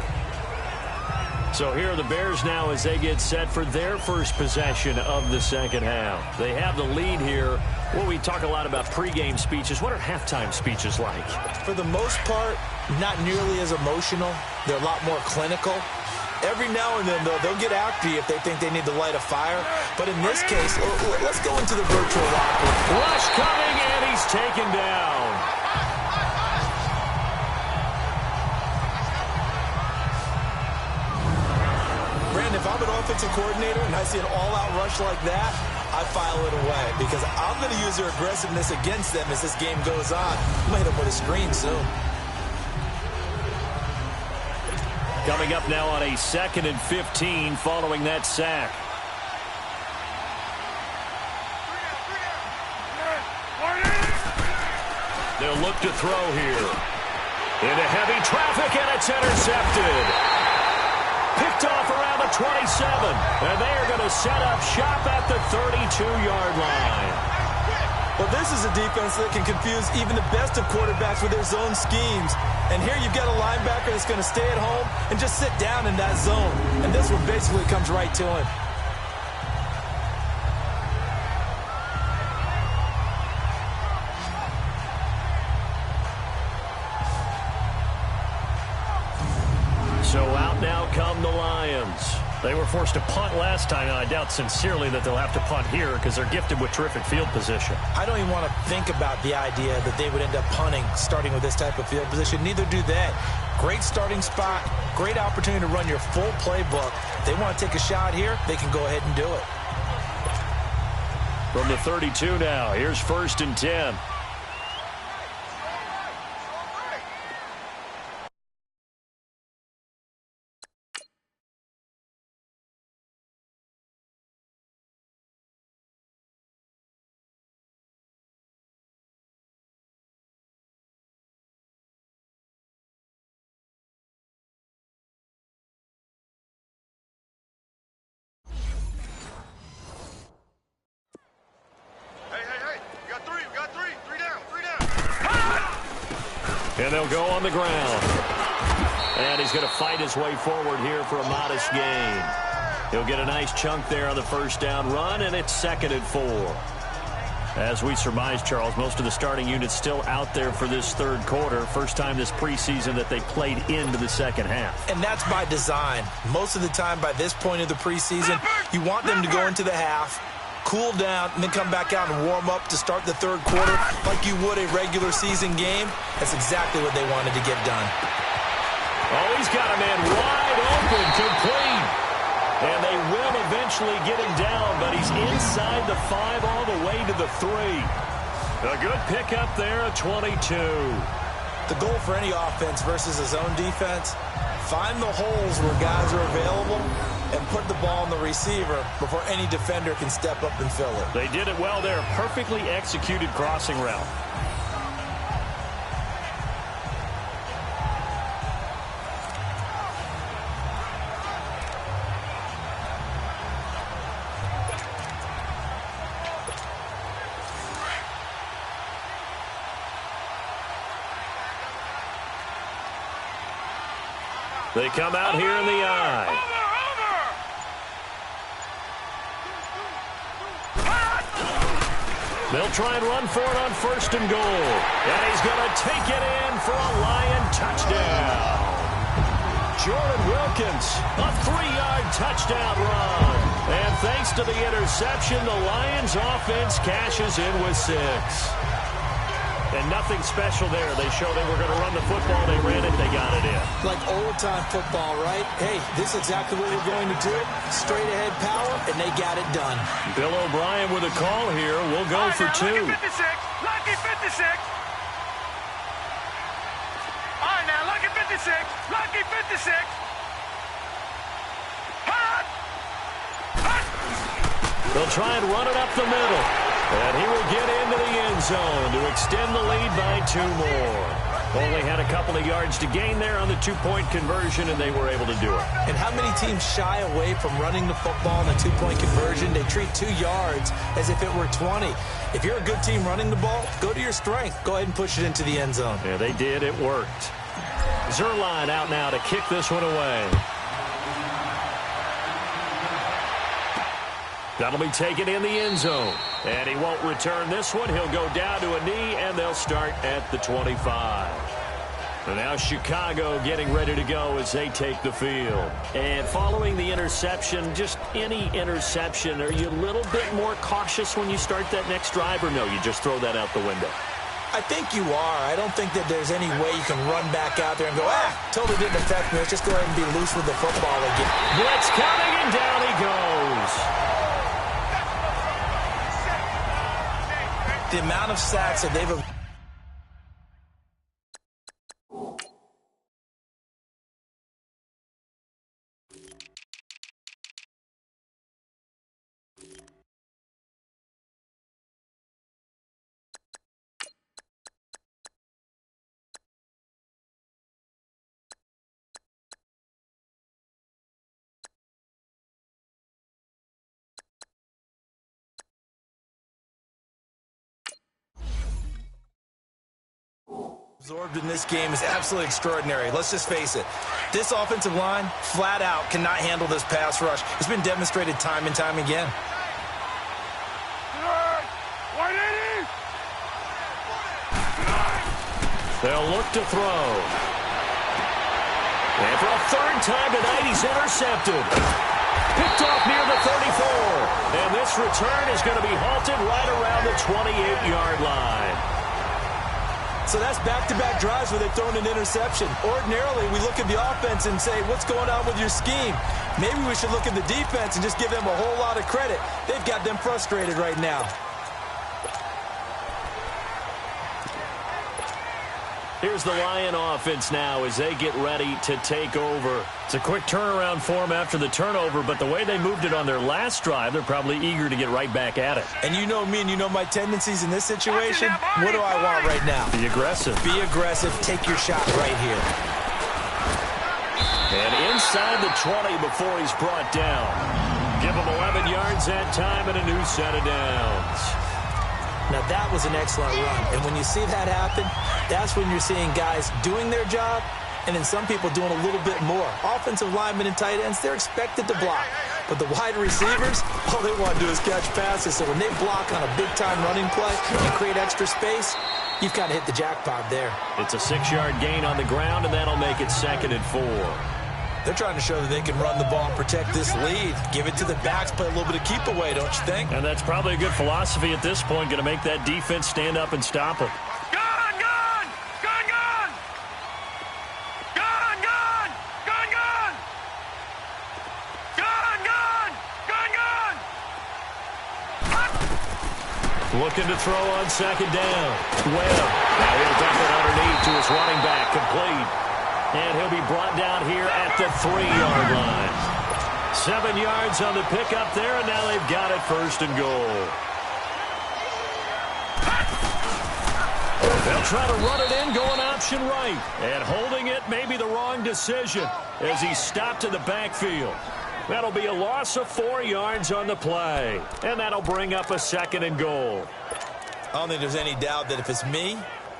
So here are the Bears now as they get set for their first possession of the second half. They have the lead here. Well, we talk a lot about pregame speeches. What are halftime speeches like? For the most part, not nearly as emotional. They're a lot more clinical. Every now and then, though, they'll get after you if they think they need to light a fire. But in this case, let's go into the virtual locker. Rush coming, and he's taken down. Brandon, if I'm an offensive coordinator and I see an all-out rush like that, I file it away because I'm going to use their aggressiveness against them as this game goes on. I'm going to hit them with a screen soon. Coming up now on a 2nd and 15 following that sack. They'll look to throw here. Into heavy traffic, and it's intercepted. Picked off around the 27, and they are going to set up shop at the 32-yard line. Well, this is a defense that can confuse even the best of quarterbacks with their zone schemes. And here you've got a linebacker that's going to stay at home and just sit down in that zone. And this one basically comes right to him. So out now come the Lions. They were forced to punt last time, and I doubt sincerely that they'll have to punt here because they're gifted with terrific field position. I don't even want to think about the idea that they would end up punting starting with this type of field position. Neither do they. Great starting spot, great opportunity to run your full playbook. If they want to take a shot here, they can go ahead and do it. From the 32 now, here's 1st and 10. And they'll go on the ground. And he's going to fight his way forward here for a modest gain. He'll get a nice chunk there on the first down run, and it's 2nd and 4. As we surmise, Charles, most of the starting unit's still out there for this third quarter. First time this preseason that they played into the second half. And that's by design. Most of the time by this point of the preseason, you want them to go into the half, cool down, and then come back out and warm up to start the third quarter like you would a regular season game. That's exactly what they wanted to get done. Oh, he's got a man wide open, complete. And they will eventually get him down, but he's inside the 5 all the way to the 3. A good pickup there, a 22. The goal for any offense versus a zone defense, find the holes where guys are available and put the ball on the receiver before any defender can step up and fill it. They did it well there. Perfectly executed crossing route. They come out here in the eye. They'll try and run for it on 1st and goal. And he's going to take it in for a Lion touchdown. Jordan Wilkins, a 3-yard touchdown run. And thanks to the interception, the Lions offense cashes in with 6. And nothing special there. They showed they were going to run the football. They ran it. They got it in. Like old-time football, right? Hey, this is exactly what we're going to do. Straight-ahead power, and they got it done. Bill O'Brien with a call here. We'll go for 2. Lucky 56. Lucky 56. All right, now, lucky 56. Lucky 56. Hot. Hot. They'll try and run it up the middle. And he will get into the end zone to extend the lead by 2 more. Only had a couple of yards to gain there on the 2-point conversion, and they were able to do it. And how many teams shy away from running the football in a 2-point conversion? They treat 2 yards as if it were 20. If you're a good team running the ball, go to your strength. Go ahead and push it into the end zone. Yeah, they did. It worked. Zuerlein out now to kick this one away. That'll be taken in the end zone. And he won't return this one. He'll go down to a knee, and they'll start at the 25. And now Chicago getting ready to go as they take the field. And following the interception, just any interception, are you a little bit more cautious when you start that next drive, or no, you just throw that out the window? I think you are. I don't think that there's any way you can run back out there and go, totally didn't affect me. Let's just go ahead and be loose with the football again. Blitz coming, and down he goes. The amount of sacks that they've... absorbed in this game is absolutely extraordinary. Let's just face it. This offensive line, flat out, cannot handle this pass rush. It's been demonstrated time and time again. They'll look to throw. And for a 3rd time tonight, he's intercepted. Picked off near the 34. And this return is going to be halted right around the 28-yard line. So that's back-to-back drives where they've thrown an interception. Ordinarily, we look at the offense and say, what's going on with your scheme? Maybe we should look at the defense and just give them a whole lot of credit. They've got them frustrated right now. Here's the Lion offense now as they get ready to take over. It's a quick turnaround for them after the turnover, but the way they moved it on their last drive, they're probably eager to get right back at it. And you know me and you know my tendencies in this situation. What do I want right now? Be aggressive. Be aggressive. Take your shot right here. And inside the 20 before he's brought down. Give him 11 yards that time and a new set of downs. Now, that was an excellent run. And when you see that happen, that's when you're seeing guys doing their job and then some people doing a little bit more. Offensive linemen and tight ends, they're expected to block. But the wide receivers, all they want to do is catch passes. So when they block on a big-time running play and create extra space, you've kind of hit the jackpot there. It's a 6-yard gain on the ground, and that'll make it 2nd and 4. They're trying to show that they can run the ball and protect this lead. Give it to the backs, play a little bit of keep away, don't you think? And that's probably a good philosophy at this point, going to make that defense stand up and stop it. Looking to throw on 2nd down. Well, now he'll dump it underneath to his running back, complete. And he'll be brought down here at the 3-yard line. 7 yards on the pickup there, and now they've got it 1st and goal. They'll try to run it in, going option right. And holding it may be the wrong decision as he stopped in the backfield. That'll be a loss of 4 yards on the play. And that'll bring up a 2nd and goal. I don't think there's any doubt that if it's me,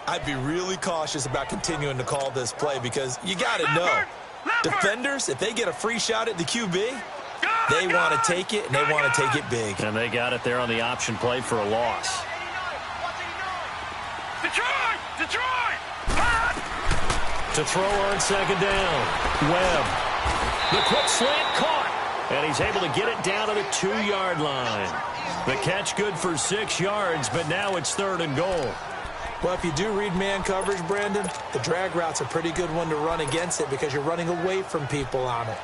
I'd be really cautious about continuing to call this play because you got to know, defenders, if they get a free shot at the QB, they want to take it, and they want to take it big. And they got it there on the option play for a loss. Detroit! To throw on 2nd down. Webb. The quick slant caught. And he's able to get it down to the 2-yard line. The catch good for 6 yards, but now it's 3rd and goal. Well, if you do read man coverage, Brandon, the drag route's a pretty good one to run against it because you're running away from people on it.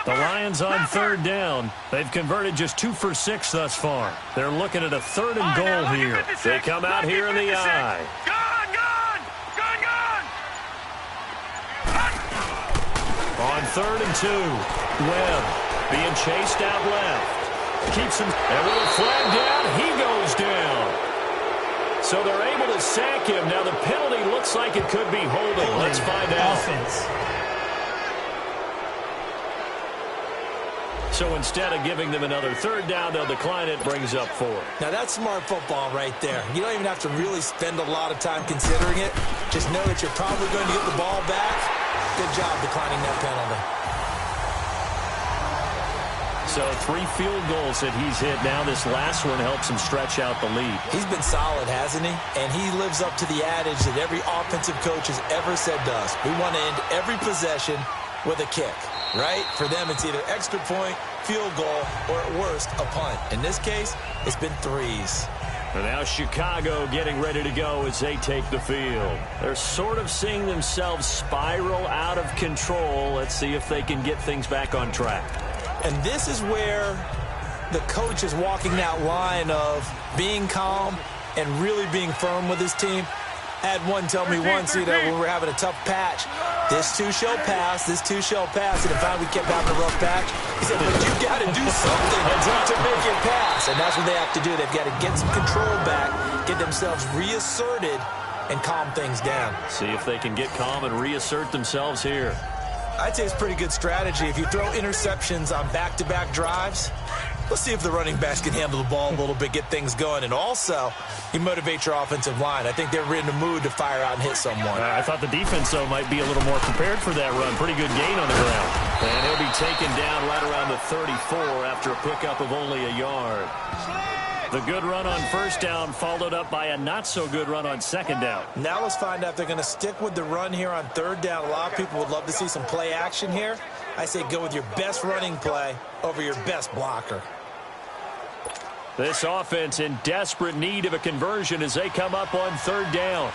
The Lions on 3rd down. They've converted just 2 for 6 thus far. They're looking at a 3rd and goal here. They come out here in the eye. Gun! On 3rd and 2. Webb being chased out left. Keeps him. And with a flag down, he goes down. So they're able to sack him. Now the penalty looks like it could be holding. Let's find out. Offense. So instead of giving them another 3rd down, they'll decline it, brings up 4. Now, that's smart football right there. You don't even have to really spend a lot of time considering it. Just know that you're probably going to get the ball back. Good job declining that penalty. So 3 field goals that he's hit. Now this last one helps him stretch out the lead. He's been solid, hasn't he? And he lives up to the adage that every offensive coach has ever said to us. We want to end every possession with a kick, right? For them, it's either extra point, field goal, or at worst, a punt. In this case, it's been 3s. And now Chicago getting ready to go as they take the field. They're sort of seeing themselves spiral out of control. Let's see if they can get things back on track. And this is where the coach is walking that line of being calm and really being firm with his team. I had one tell me once, when we were having a tough patch, this too shall pass, this too shall pass. And if we kept having a rough patch, he said, but you got to do something to make it pass. And that's what they have to do. They've got to get some control back, get themselves reasserted, and calm things down. See if they can get calm and reassert themselves here. I'd say it's pretty good strategy. If you throw interceptions on back-to-back drives, let's see if the running backs can handle the ball a little bit, get things going. And also, you motivate your offensive line. I think they're in the mood to fire out and hit someone. I thought the defense, though, might be a little more prepared for that run. Pretty good gain on the ground. And he'll be taken down right around the 34 after a pickup of only a yard. The good run on 1st down followed up by a not-so-good run on 2nd down. Now let's find out if they're going to stick with the run here on 3rd down. A lot of people would love to see some play action here. I say go with your best running play over your best blocker. This offense in desperate need of a conversion as they come up on 3rd down.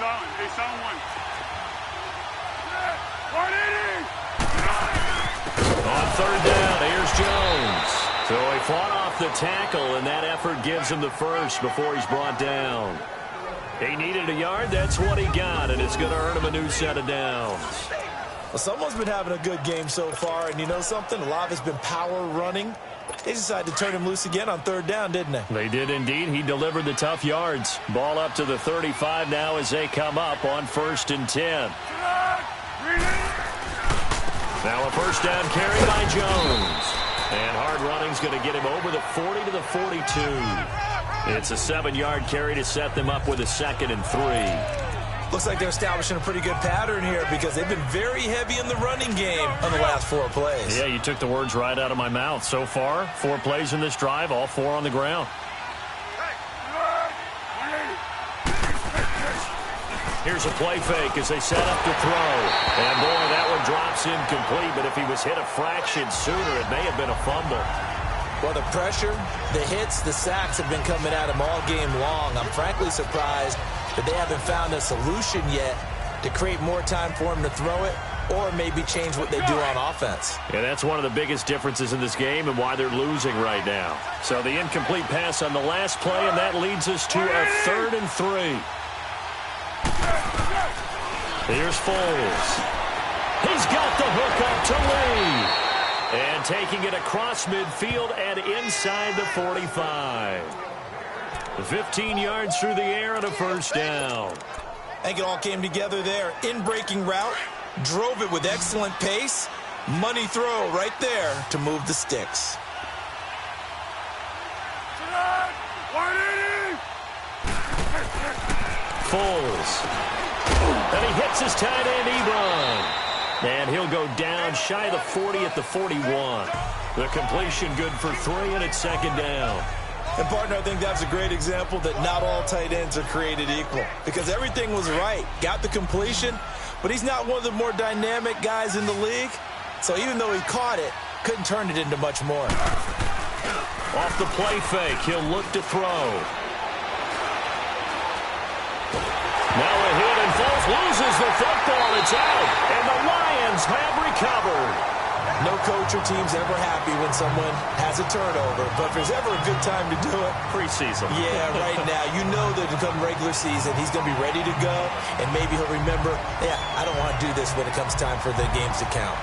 On 3rd down, here's Jones. So he fought off the tackle, and that effort gives him the first before he's brought down. He needed a yard. That's what he got, and it's going to earn him a new set of downs. Well, someone's been having a good game so far, and you know something? A lot of it's been power running. They decided to turn him loose again on 3rd down, didn't they? They did indeed. He delivered the tough yards. Ball up to the 35 now as they come up on 1st and 10. Now a first down carry by Jones. And hard running's going to get him over the 40 to the 42. It's a 7-yard carry to set them up with a 2nd and 3. Looks like they're establishing a pretty good pattern here because they've been very heavy in the running game on the last 4 plays. Yeah, you took the words right out of my mouth. So far, 4 plays in this drive, all 4 on the ground. Here's a play fake as they set up to throw. And, boy, that one drops incomplete. But if he was hit a fraction sooner, it may have been a fumble. Well, the pressure, the hits, the sacks have been coming at him all game long. I'm frankly surprised that they haven't found a solution yet to create more time for him to throw it or maybe change what they do on offense. Yeah, that's one of the biggest differences in this game and why they're losing right now. So the incomplete pass on the last play, and that leads us to a 3rd and 3. Here's Foles. He's got the hook up to Lee. And taking it across midfield and inside the 45. 15 yards through the air and a first down. I think it all came together there. In-breaking route, drove it with excellent pace. Money throw right there to move the sticks. Foles. And he hits his tight end, Ebron. And he'll go down shy of the 40 at the 41. The completion good for 3, and it's 2nd down. And, partner, I think that's a great example that not all tight ends are created equal. Because everything was right. Got the completion, but he's not one of the more dynamic guys in the league. So even though he caught it, couldn't turn it into much more. Off the play fake, he'll look to throw. Now a hit, and Foles loses the football. It's out, and the Lions have recovered. No coach or team's ever happy when someone has a turnover, but if there's ever a good time to do it, preseason. Yeah, right now. You know that come regular season, he's going to be ready to go, and maybe he'll remember, yeah, I don't want to do this when it comes time for the games to count.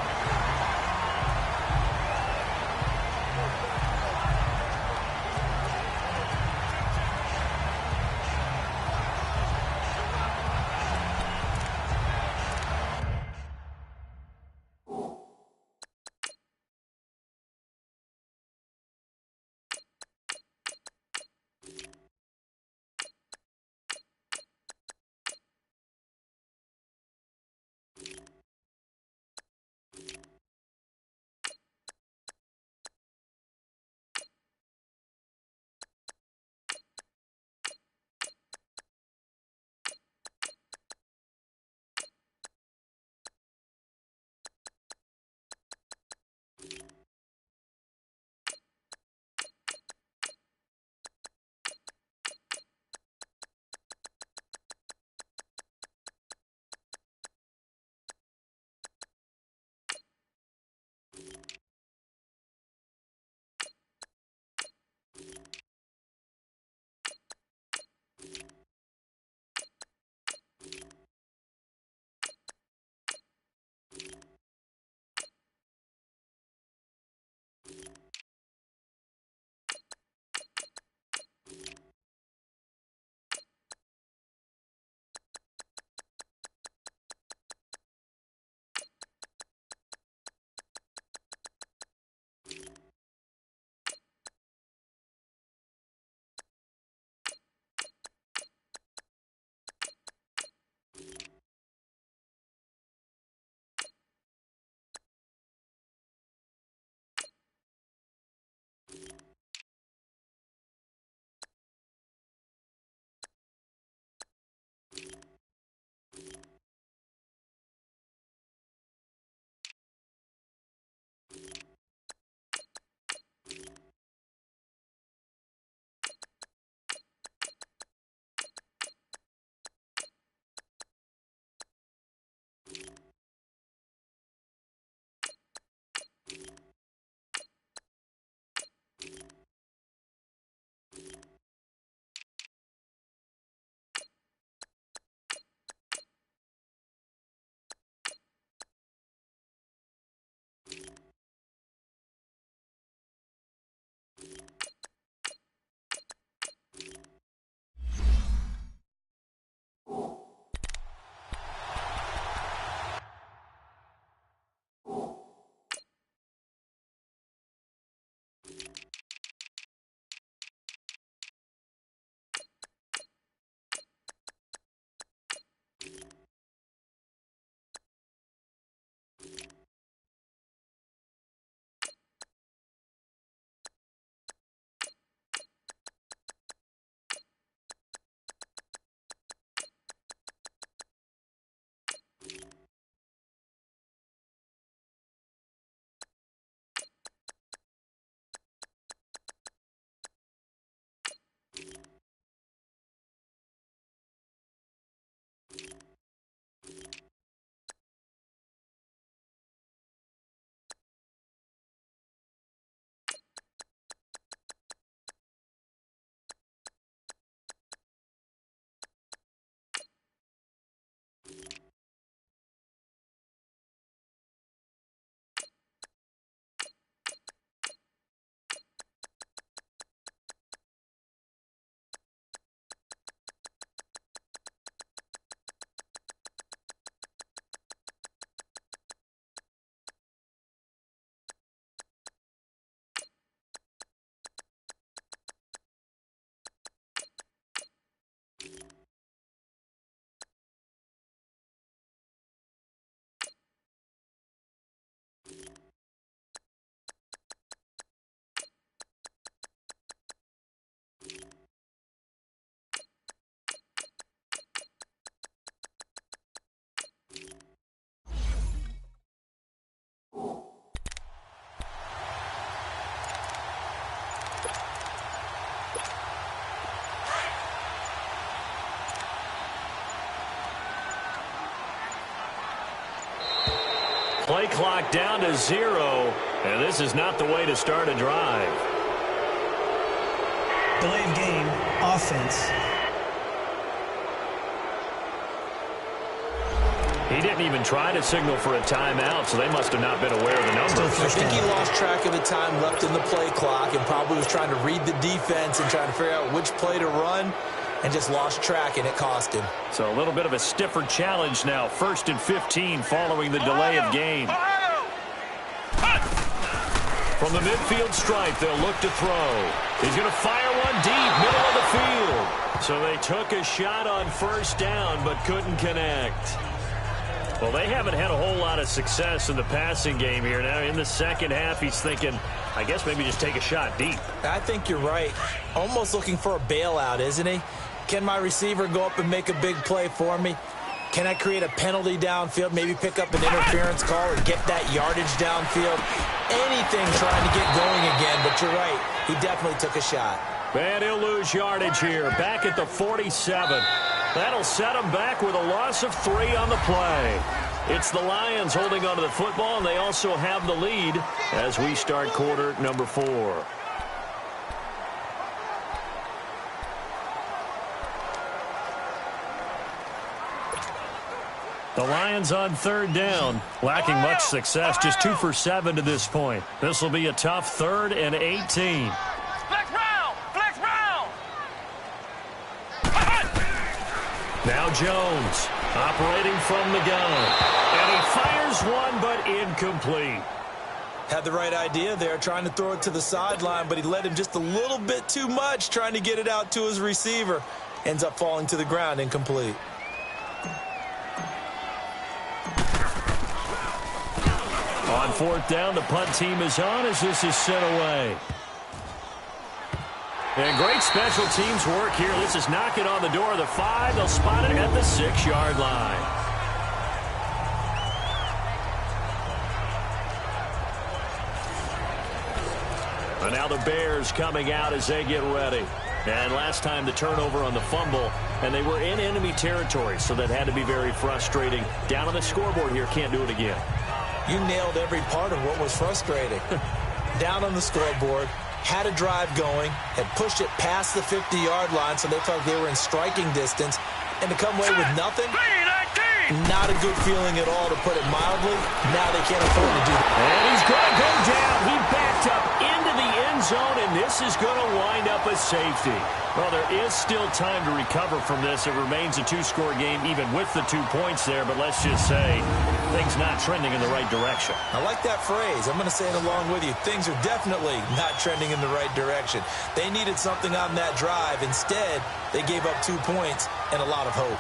clock down to 0, and this is not the way to start a drive. Delay of game, offense. He didn't even try to signal for a timeout, so they must have not been aware of the numbers. I think he lost track of the time left in the play clock and probably was trying to read the defense and trying to figure out which play to run and just lost track, and it cost him. So a little bit of a stiffer challenge now. 1st and 15 following the delay of game. From the midfield stripe, they'll look to throw. He's going to fire one deep, middle of the field. So they took a shot on 1st down but couldn't connect. Well, they haven't had a whole lot of success in the passing game here. Now, in the second half, he's thinking, I guess maybe just take a shot deep. I think you're right. Almost looking for a bailout, isn't he? Can my receiver go up and make a big play for me? Can I create a penalty downfield, maybe pick up an interference call or get that yardage downfield? Anything trying to get going again, but you're right. He definitely took a shot. And he'll lose yardage here, back at the 47. That'll set him back with a loss of 3 on the play. It's the Lions holding onto the football, and they also have the lead as we start quarter number 4. The Lions on 3rd down, lacking much success, just 2 for 7 to this point. This will be a tough 3rd and 18. Flex round! Flex round! Now Jones, operating from the gun. And he fires one, but incomplete. Had the right idea there, trying to throw it to the sideline, but he led him just a little bit too much, trying to get it out to his receiver. Ends up falling to the ground, incomplete. On 4th down, the punt team is on as this is sent away. And great special teams work here. This is knocking on the door of the 5. They'll spot it at the 6-yard line. And now the Bears coming out as they get ready. And last time the turnover on the fumble, and they were in enemy territory, so that had to be very frustrating. Down on the scoreboard here, can't do it again. You nailed every part of what was frustrating. Down on the scoreboard, had a drive going, had pushed it past the 50-yard line so they felt they were in striking distance, and to come away with nothing, not a good feeling at all, to put it mildly. Now they can't afford to do that. And he's going to go down. He backed up into the end zone, and this is going to wind up a safety. Well, there is still time to recover from this. It remains a 2-score game even with the 2 points there, but let's just say things not trending in the right direction. I like that phrase. I'm going to say it along with you. Things are definitely not trending in the right direction. They needed something on that drive. Instead, they gave up 2 points and a lot of hope.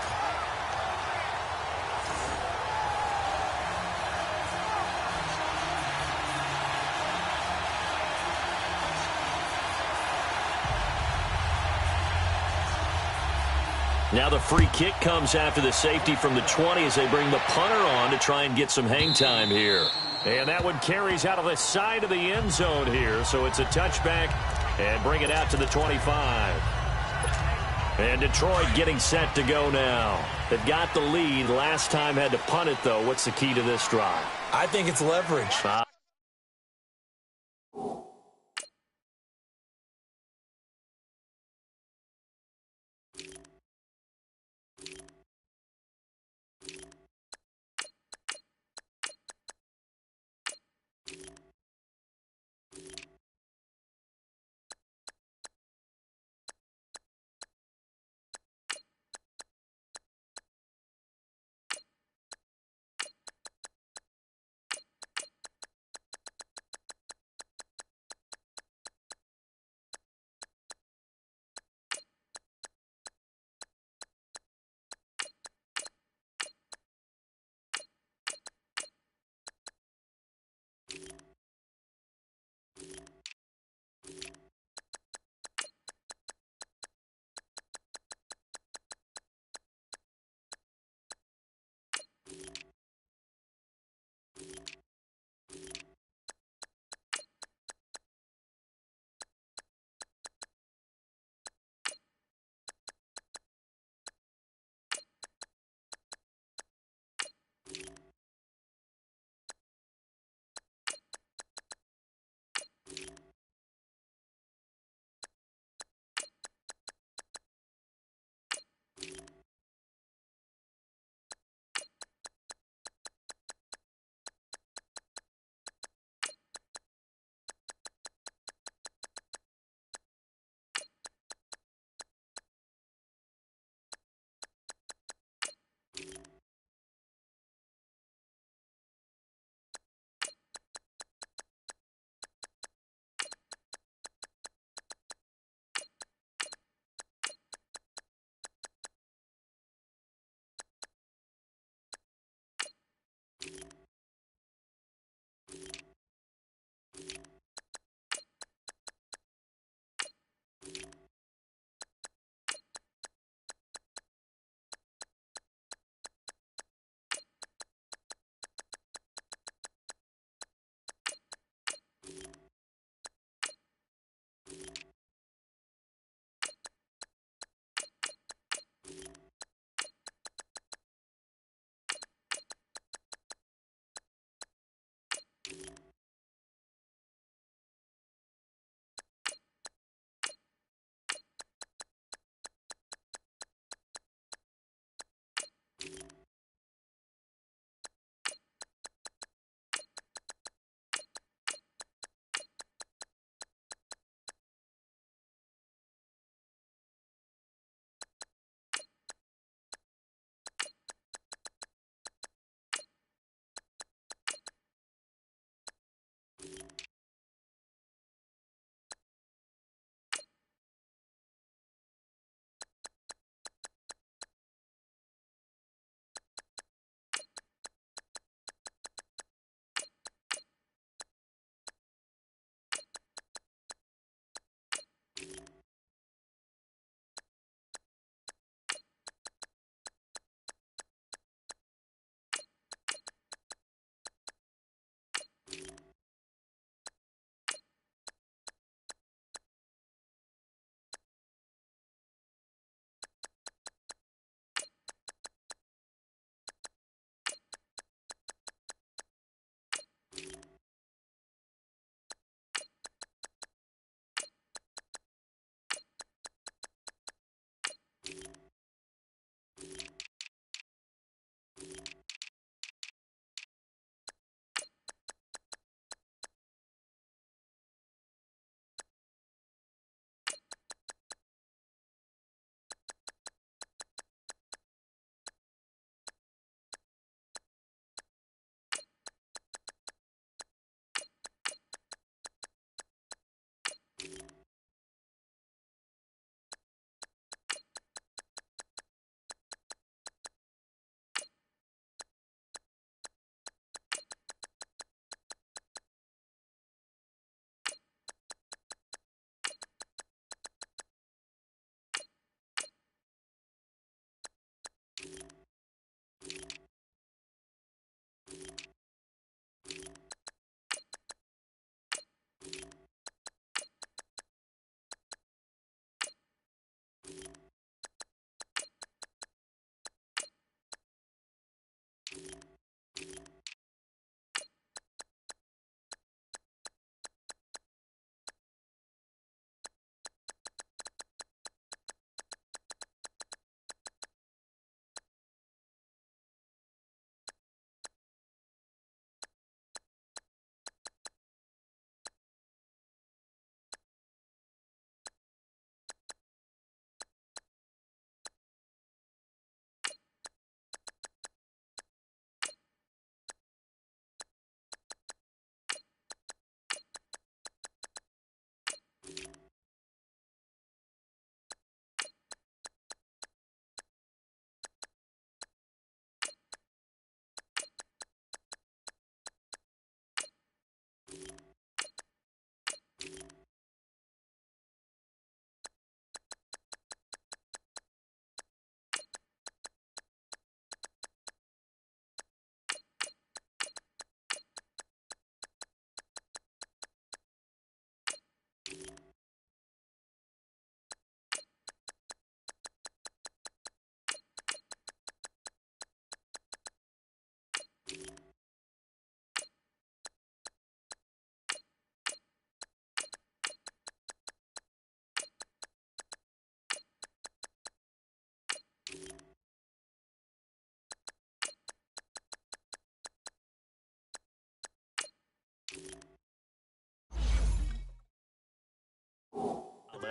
Now the free kick comes after the safety from the 20 as they bring the punter on to try and get some hang time here. And that one carries out of the side of the end zone here, so it's a touchback and bring it out to the 25. And Detroit getting set to go now. They've got the lead. Last time had to punt it, though. What's the key to this drive? I think it's leverage.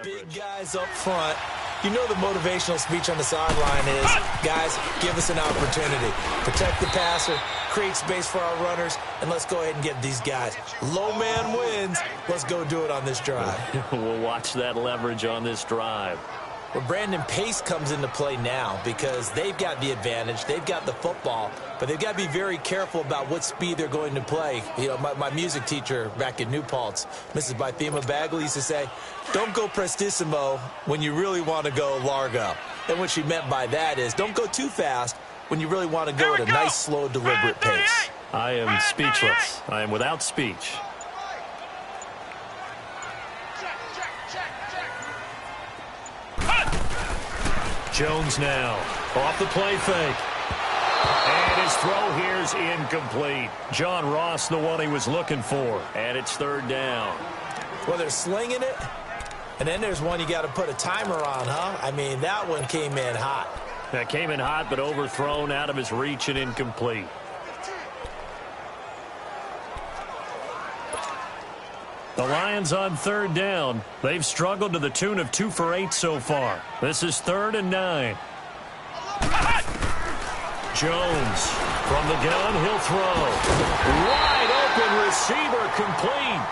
big guys up front. You know the motivational speech on the sideline is, guys, give us an opportunity. Protect the passer, create space for our runners, and let's go ahead and get these guys. Low man wins. Let's go do it on this drive. We'll watch that leverage on this drive. Well, Brandon, pace comes into play now because they've got the advantage. They've got the football, but they've got to be very careful about what speed they're going to play. You know, my music teacher back in New Paltz, Mrs. Bythema Bagley, used to say, don't go prestissimo when you really want to go largo. And what she meant by that is don't go too fast when you really want to go at a nice, slow, deliberate pace. I am speechless. I am without speech. Jones now off the play fake. And his throw here is incomplete. John Ross, the one he was looking for. And it's third down. Well, they're slinging it. And then there's one you got to put a timer on, huh? I mean, that one came in hot. That came in hot, but overthrown, out of his reach and incomplete. The Lions on third down. They've struggled to the tune of 2 for 8 so far. This is 3rd and 9. Jones from the gun, he'll throw. Wide open receiver, complete.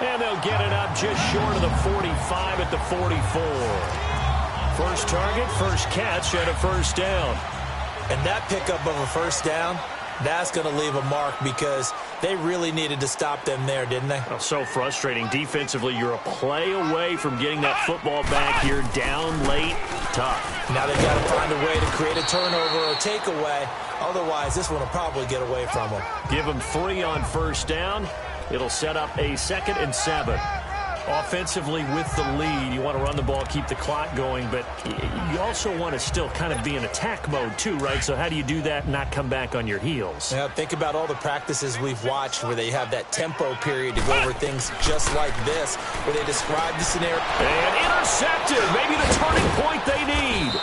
And they'll get it up just short of the 45 at the 44. First target, first catch, and a first down. And that pickup of a first down, that's going to leave a mark because they really needed to stop them there, didn't they? Oh, so frustrating. Defensively, you're a play away from getting that football back. You're down late. Tough. Now they've got to find a way to create a turnover or takeaway. Otherwise, this one will probably get away from them. Give them 3 on first down. It'll set up a 2nd and 7. Offensively with the lead, you want to run the ball, keep the clock going, but you also want to still kind of be in attack mode too, right? So how do you do that and not come back on your heels? Yeah, think about all the practices we've watched where they have that tempo period to go over things just like this, where they describe the scenario. And intercepted, maybe the turning point they need.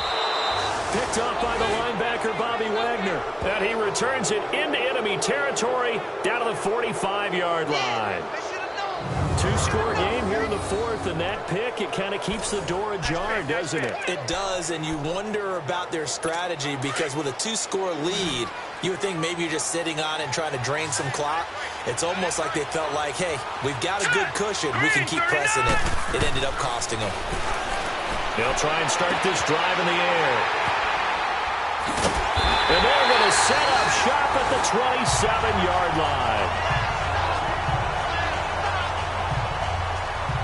Picked up by the linebacker, Bobby Wagner. And he returns it into enemy territory down to the 45-yard line. 2-score game here in the 4th, and that pick, it kind of keeps the door ajar, doesn't it? It does, and you wonder about their strategy because with a 2-score lead, you would think maybe you're just sitting on it and trying to drain some clock. It's almost like they felt like, hey, we've got a good cushion. We can keep pressing it. It ended up costing them. They'll try and start this drive in the air. And they're going to set up shop at the 27-yard line.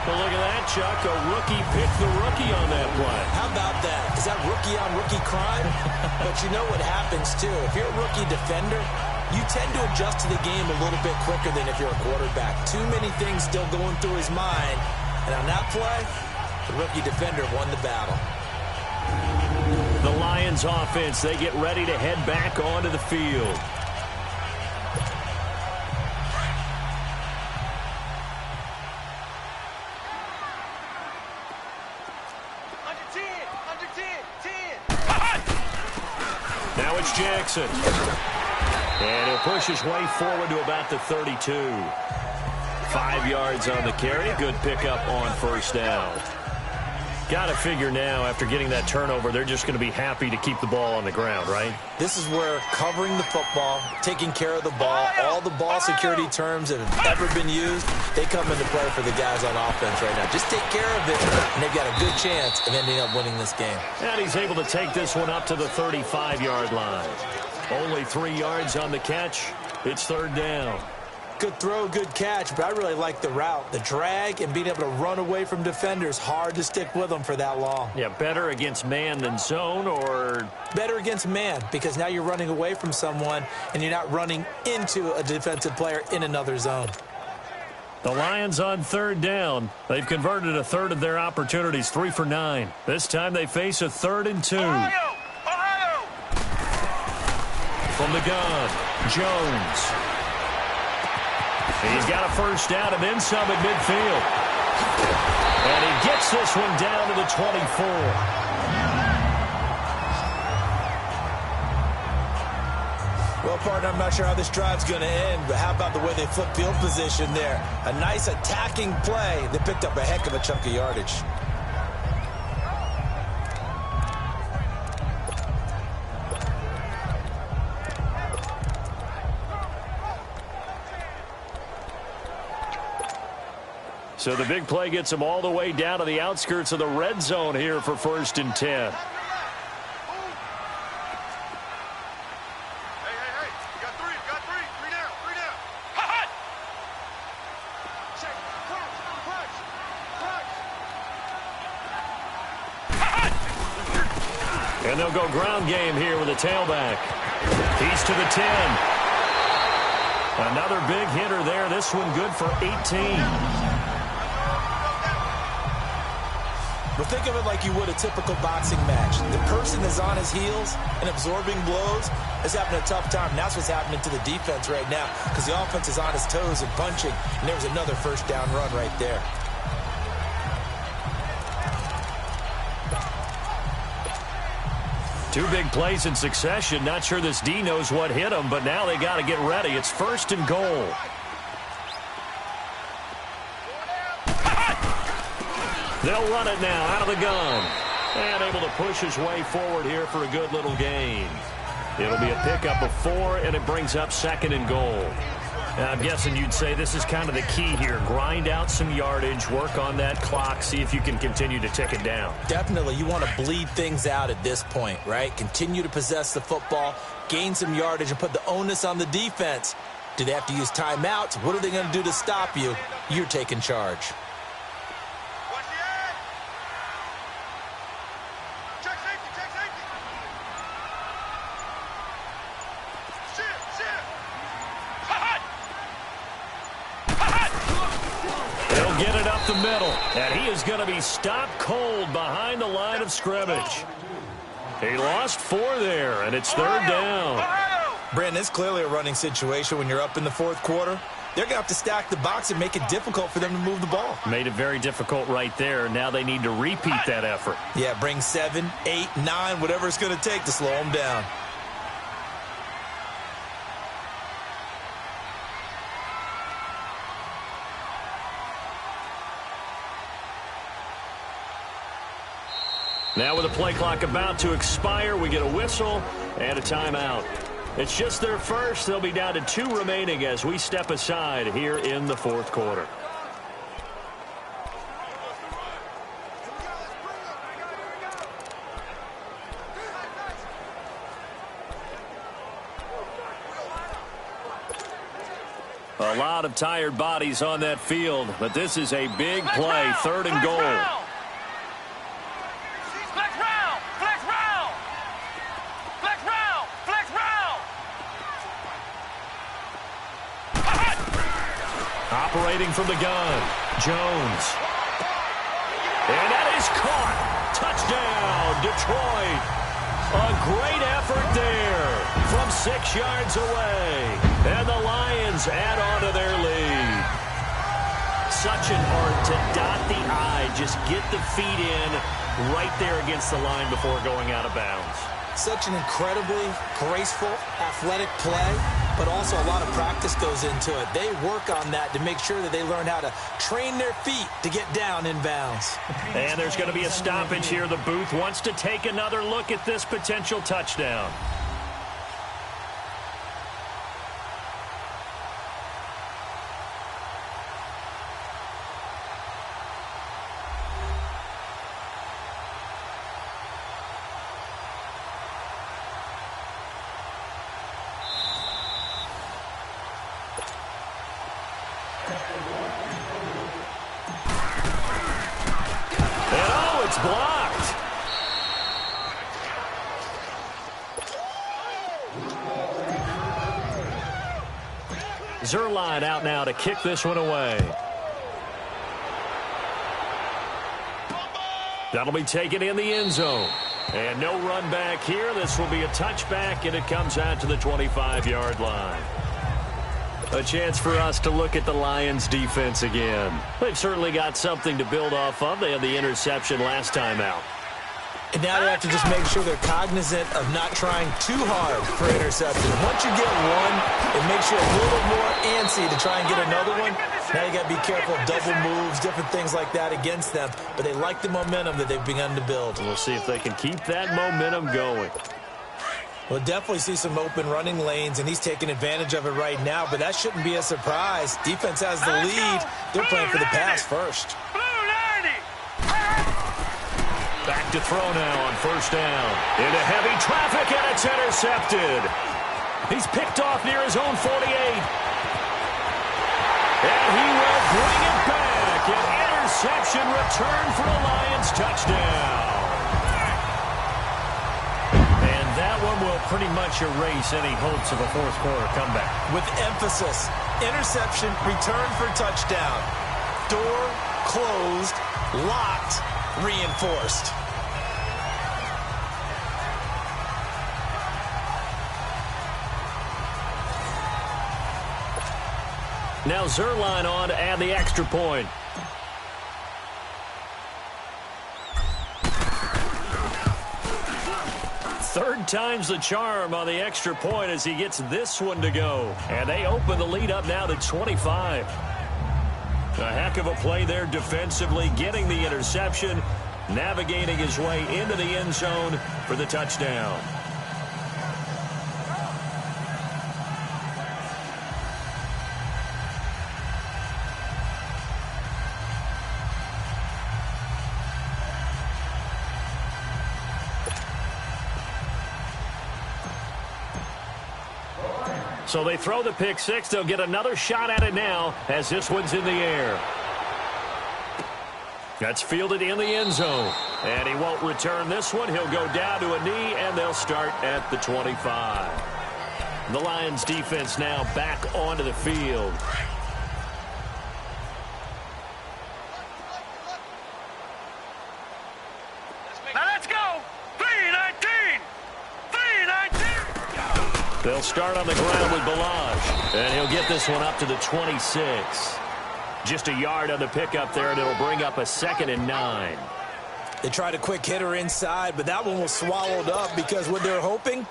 Well, look at that, Chuck. A rookie picked the rookie on that play. How about that? Is that rookie-on-rookie crime? But you know what happens, too. If you're a rookie defender, you tend to adjust to the game a little bit quicker than if you're a quarterback. Too many things still going through his mind. And on that play, the rookie defender won the battle. The Lions offense, they get ready to head back onto the field. Now it's Jackson. And he'll push his way forward to about the 32. 5 yards on the carry. Good pickup on first down. Got to figure now, after getting that turnover, they're just going to be happy to keep the ball on the ground, right? This is where covering the football, taking care of the ball, all the ball security terms that have ever been used, they come into play for the guys on offense right now. Just take care of it, and they've got a good chance of ending up winning this game. And he's able to take this one up to the 35-yard line. Only 3 yards on the catch. It's third down. Good throw, good catch, but I really like the route. The drag and being able to run away from defenders, hard to stick with them for that long. Yeah, better against man than zone, or? Better against man, because now you're running away from someone and you're not running into a defensive player in another zone. The Lions on third down. They've converted a third of their opportunities, 3 for 9. This time they face a 3rd and 2. Ohio! From the gun, Jones. He's got a first down and then some at midfield. And he gets this one down to the 24. Well, partner, I'm not sure how this drive's going to end, but how about the way they flip field position there? A nice attacking play that picked up a heck of a chunk of yardage. So the big play gets them all the way down to the outskirts of the red zone here for 1st and 10. And they'll go ground game here with a tailback. He's to the 10. Another big hitter there. This one good for 18. Well, think of it like you would a typical boxing match. The person is on his heels and absorbing blows is having a tough time. And that's what's happening to the defense right now because the offense is on his toes and punching. And there was another first down run right there. Two big plays in succession. Not sure this D knows what hit him, but now they got to get ready. It's 1st and goal. They'll run it now out of the gun. And able to push his way forward here for a good little gain. It'll be a pickup of 4, and it brings up 2nd and goal. Now, I'm guessing you'd say this is kind of the key here. Grind out some yardage, work on that clock, see if you can continue to tick it down. Definitely. You want to bleed things out at this point, right? Continue to possess the football, gain some yardage, and put the onus on the defense. Do they have to use timeouts? What are they going to do to stop you? You're taking charge. The middle, and he is going to be stopped cold behind the line of scrimmage. He lost 4 there, and it's 3rd down. Brandon, it's clearly a running situation when you're up in the 4th quarter. They're going to have to stack the box and make it difficult for them to move the ball. Made it very difficult right there. Now they need to repeat that effort. Yeah, bring 7, 8, 9, whatever it's going to take to slow them down. Now with the play clock about to expire, we get a whistle and a timeout. It's just their first. They'll be down to 2 remaining as we step aside here in the 4th quarter. A lot of tired bodies on that field, but this is a big play, 3rd and goal. Operating from the gun, Jones. And that is caught. Touchdown, Detroit. A great effort there from 6 yards away. And the Lions add on to their lead. Such an art to dot the I, just get the feet in right there against the line before going out of bounds. Such an incredibly graceful, athletic play, but also a lot of practice goes into it. They work on that to make sure that they learn how to train their feet to get down in bounds. And there's going to be a stoppage here. The booth wants to take another look at this potential touchdown. Blocked. Zerline out now to kick this one away. That'll be taken in the end zone. And no run back here. This will be a touchback, and it comes out to the 25-yard line. A chance for us to look at the Lions defense again. They've certainly got something to build off of. They had the interception last time out. And now they have to just make sure they're cognizant of not trying too hard for interception. Once you get one, it makes you a little more antsy to try and get another one. Now you got to be careful of double moves, different things like that against them. But they like the momentum that they've begun to build. We'll see if they can keep that momentum going. We'll definitely see some open running lanes, and he's taking advantage of it right now, but that shouldn't be a surprise. Defense has the lead. They're playing for the pass first. Back to throw now on first down. Into heavy traffic, and it's intercepted. He's picked off near his own 48. And he will bring it back. An interception return for a Lions touchdown. And that one will pretty much erase any hopes of a fourth quarter comeback. With emphasis, interception, return for touchdown. Door closed, locked, reinforced. Now Zerline on to add the extra point. Third time's the charm on the extra point as he gets this one to go. And they open the lead up now to 25. A heck of a play there defensively, getting the interception, navigating his way into the end zone for the touchdown. So they throw the pick six. They'll get another shot at it now as this one's in the air. That's fielded in the end zone. And he won't return this one. He'll go down to a knee, and they'll start at the 25. The Lions defense now back onto the field. Now let's go. 3-19. 3-19. They'll start on the ground with Balaj. And he'll get this one up to the 26. Just a yard on the pickup there, and it'll bring up a 2nd and 9. They tried a quick hitter inside, but that one was swallowed up because what they're hoping,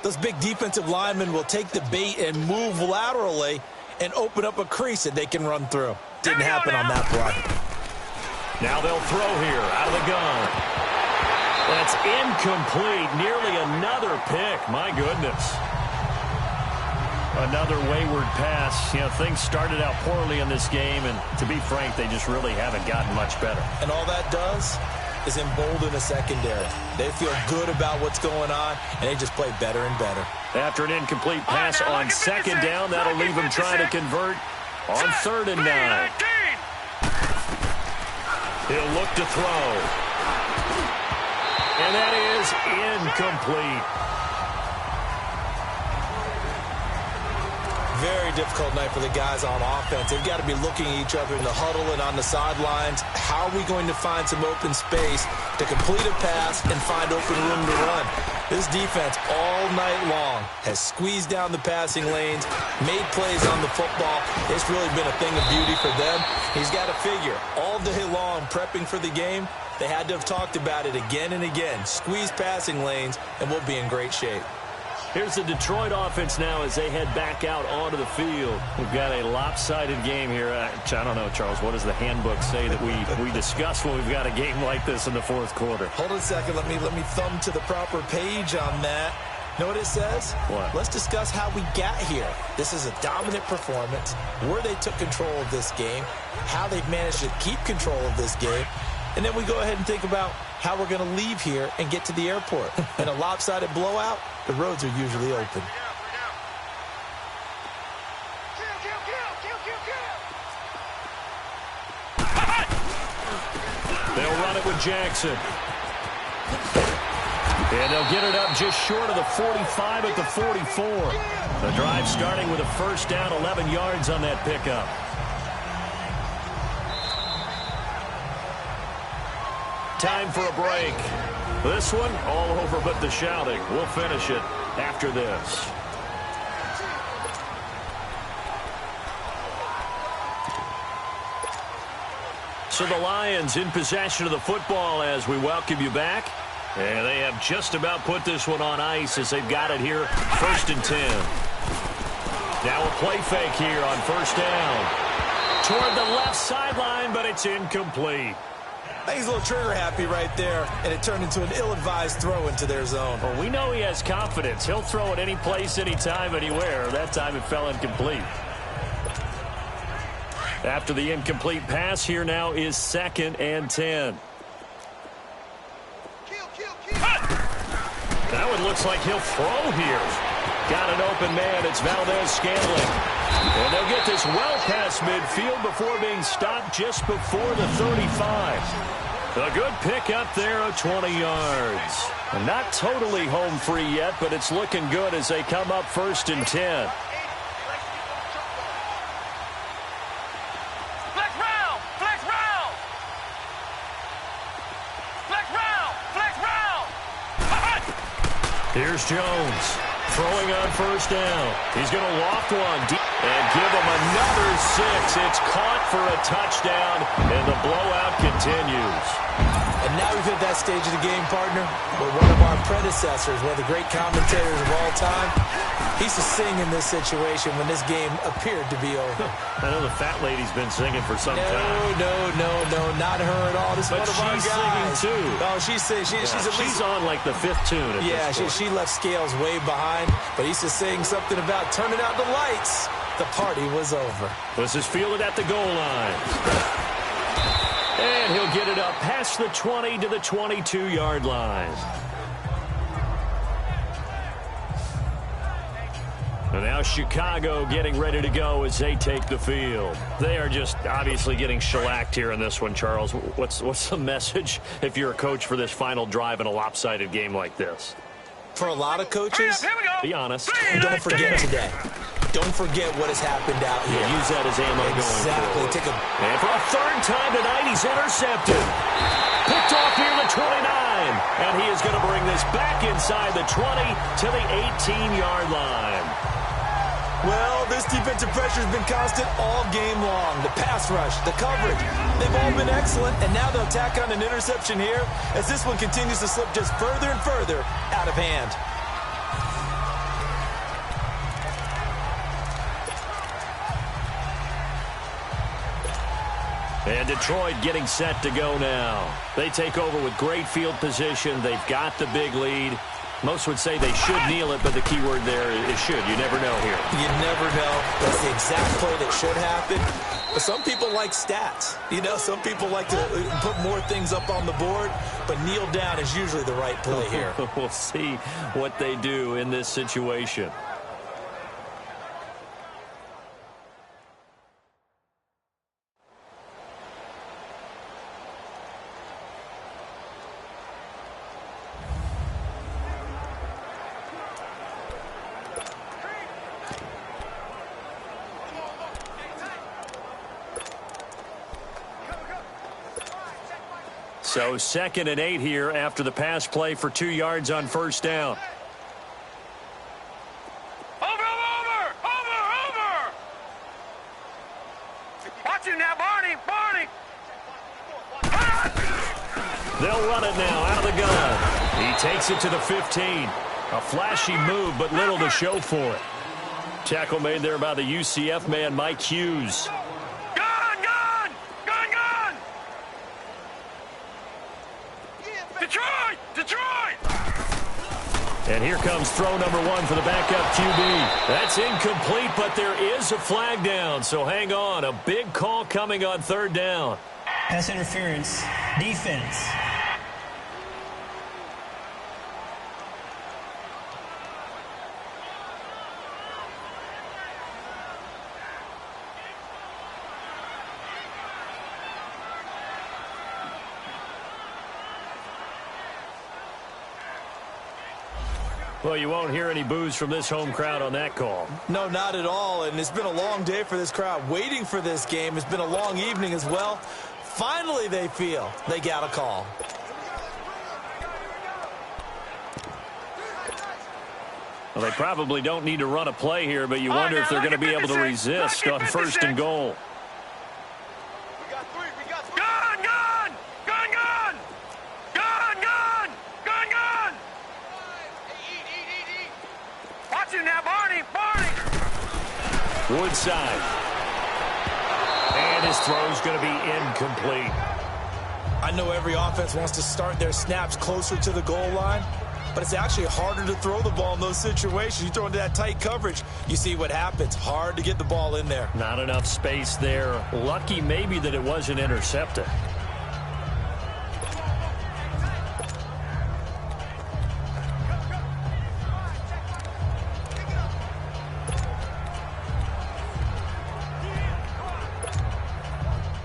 those big defensive linemen will take the bait and move laterally and open up a crease that they can run through. Didn't happen on that play. Now they'll throw here out of the gun. That's incomplete. Nearly another pick. My goodness. Another wayward pass. You know, things started out poorly in this game, and to be frank, they just really haven't gotten much better. And all that does is embolden the secondary. They feel good about what's going on, and they just play better and better. After an incomplete pass on 2nd down, that'll leave them trying to convert on 3rd and 9. He'll look to throw. And that is incomplete. Very difficult night for the guys on offense. They've got to be looking at each other in the huddle and on the sidelines. How are we going to find some open space to complete a pass and find open room to run? This defense all night long has squeezed down the passing lanes, made plays on the football. It's really been a thing of beauty for them. He's got to figure all day long prepping for the game. They had to have talked about it again and again. Squeeze passing lanes, and we'll be in great shape. Here's the Detroit offense now as they head back out onto the field. We've got a lopsided game here. I don't know, Charles, what does the handbook say that we discuss when we've got a game like this in the fourth quarter? Hold on a second. Let me thumb to the proper page on that. Know what it says? What? Let's discuss how we got here. This is a dominant performance, where they took control of this game, how they've managed to keep control of this game, and then we go ahead and think about how we're going to leave here and get to the airport. In a lopsided blowout, the roads are usually open. They'll run it with Jackson. And they'll get it up just short of the 45 at the 44. The drive starting with a first down, 11 yards on that pickup. Time for a break. This one, all over but the shouting. We'll finish it after this. So the Lions in possession of the football as we welcome you back. And they have just about put this one on ice as they've got it here, 1st and 10. Now a play fake here on first down. Toward the left sideline, but it's incomplete. I think he's a little trigger happy right there, and it turned into an ill-advised throw into their zone. Well, we know he has confidence. He'll throw it any place, anytime, anywhere. That time it fell incomplete. After the incomplete pass, here now is 2nd and 10. That one looks like he'll throw here. Got an open man. It's Valdez-Scantling. And they'll get this well past midfield before being stopped just before the 35. A good pick up there of 20 yards. Not totally home free yet, but it's looking good as they come up 1st and 10. Here's Jones throwing on 1st down. He's going to loft one deep and give him another 6. It's caught for a touchdown, and the blowout continues. And now we've hit that stage of the game, partner, where one of our predecessors, one of the great commentators of all time, he used to sing in this situation when this game appeared to be over. I know the fat lady's been singing for some time. No, not her at all. This is one of our guys. She's singing too. Oh, she's at least... She's on like the 5th tune at this point. She left Scales way behind, but he used to sing something about turning out the lights. The party was over. This is fielded at the goal line. And he'll get it up past the 20 to the 22-yard line. And now Chicago getting ready to go as they take the field. They are just obviously getting shellacked here in this one, Charles. What's the message if you're a coach for this final drive in a lopsided game like this? For a lot of coaches, be honest. Don't forget today. Don't forget what has happened out here. Yeah, use that as ammo exactly. going forward. And for a 3rd time tonight, he's intercepted. Picked off near the 29. And he is going to bring this back inside the 20 to the 18-yard line. Well, this defensive pressure has been constant all game long. The pass rush, the coverage, they've all been excellent. And now they'll tack on an interception here as this one continues to slip just further and further out of hand. And Detroit getting set to go now. They take over with great field position. They've got the big lead. Most would say they should kneel it, but the key word there is should. You never know here. You never know. That's the exact play that should happen. But some people like stats. You know, some people like to put more things up on the board, but kneel down is usually the right play here. We'll see what they do in this situation. So 2nd and 8 here after the pass play for 2 yards on 1st down. Over! Watch him now, Barney! They'll run it now out of the gun. He takes it to the 15. A flashy move, but little to show for it. Tackle made there by the UCF man, Mike Hughes. Detroit! And here comes throw number 1 for the backup QB. That's incomplete, but there is a flag down, so hang on. A big call coming on 3rd down. Pass interference. Defense. Well, you won't hear any boos from this home crowd on that call. No, not at all. And it's been a long day for this crowd waiting for this game. It's been a long evening as well. Finally, they feel they got a call. Well, they probably don't need to run a play here, but you wonder if they're going to be able to resist on 1st and goal. Now, Barney! Woodside. And his throw's going to be incomplete. I know every offense wants to start their snaps closer to the goal line, but it's actually harder to throw the ball in those situations. You throw into that tight coverage, you see what happens. Hard to get the ball in there. Not enough space there. Lucky maybe that it wasn't intercepted.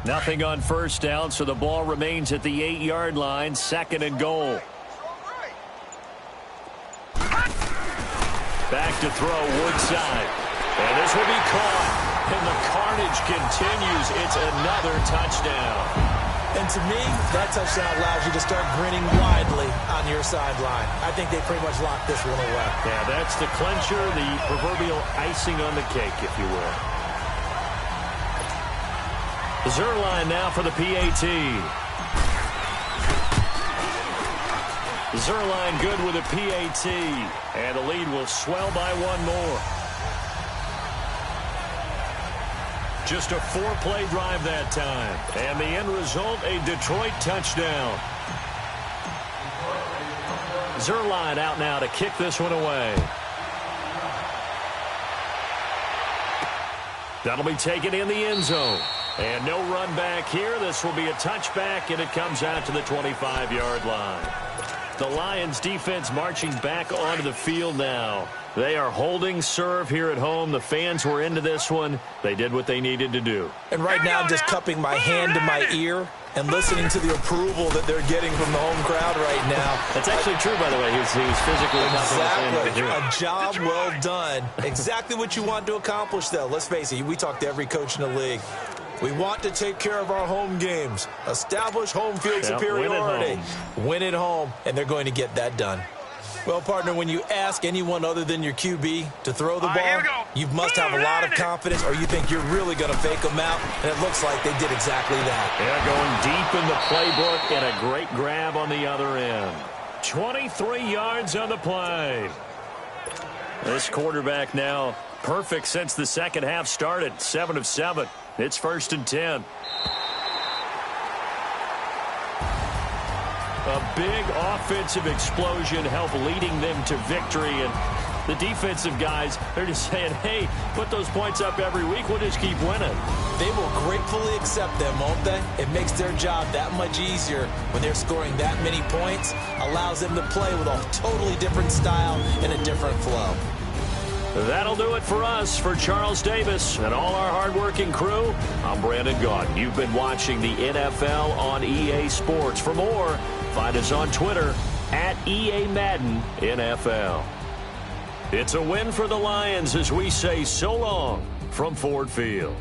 Nothing on first down, so the ball remains at the 8-yard line, 2nd and goal. Back to throw, Woodside. And this will be caught. And the carnage continues. It's another touchdown. And to me, that touchdown allows you to start grinning widely on your sideline. I think they pretty much locked this one away. Yeah, that's the clincher, the proverbial icing on the cake, if you will. Zerline now for the PAT. Zerline good with a PAT. And the lead will swell by one more. Just a 4-play drive that time. And the end result, a Detroit touchdown. Zerline out now to kick this one away. That'll be taken in the end zone. And no run back here. This will be a touchback, and it comes out to the 25-yard line. The Lions defense marching back onto the field now. They are holding serve here at home. The fans were into this one. They did what they needed to do. And right now I'm just cupping my hand to my ear and listening to the approval that they're getting from the home crowd right now. That's actually true, by the way. He was physically exactly. A job well done. Exactly what you want to accomplish, though. Let's face it, we talk to every coach in the league. We want to take care of our home games, establish home field superiority, win at home, and they're going to get that done. Well, partner, when you ask anyone other than your QB to throw the ball, you must have a lot of confidence, or you think you're really going to fake them out, and it looks like they did exactly that. Yeah, going deep in the playbook, and a great grab on the other end. 23 yards on the play. This quarterback now perfect since the second half started, 7 of 7. It's 1st and 10. A big offensive explosion helped leading them to victory. And the defensive guys, they're just saying, hey, put those points up every week. We'll just keep winning. They will gratefully accept them, won't they? It makes their job that much easier when they're scoring that many points. Allows them to play with a totally different style and a different flow. That'll do it for us. For Charles Davis and all our hardworking crew, I'm Brandon Gaudin. You've been watching the NFL on EA Sports. For more, find us on Twitter at EA-MADDEN NFL. It's a win for the Lions as we say so long from Ford Field.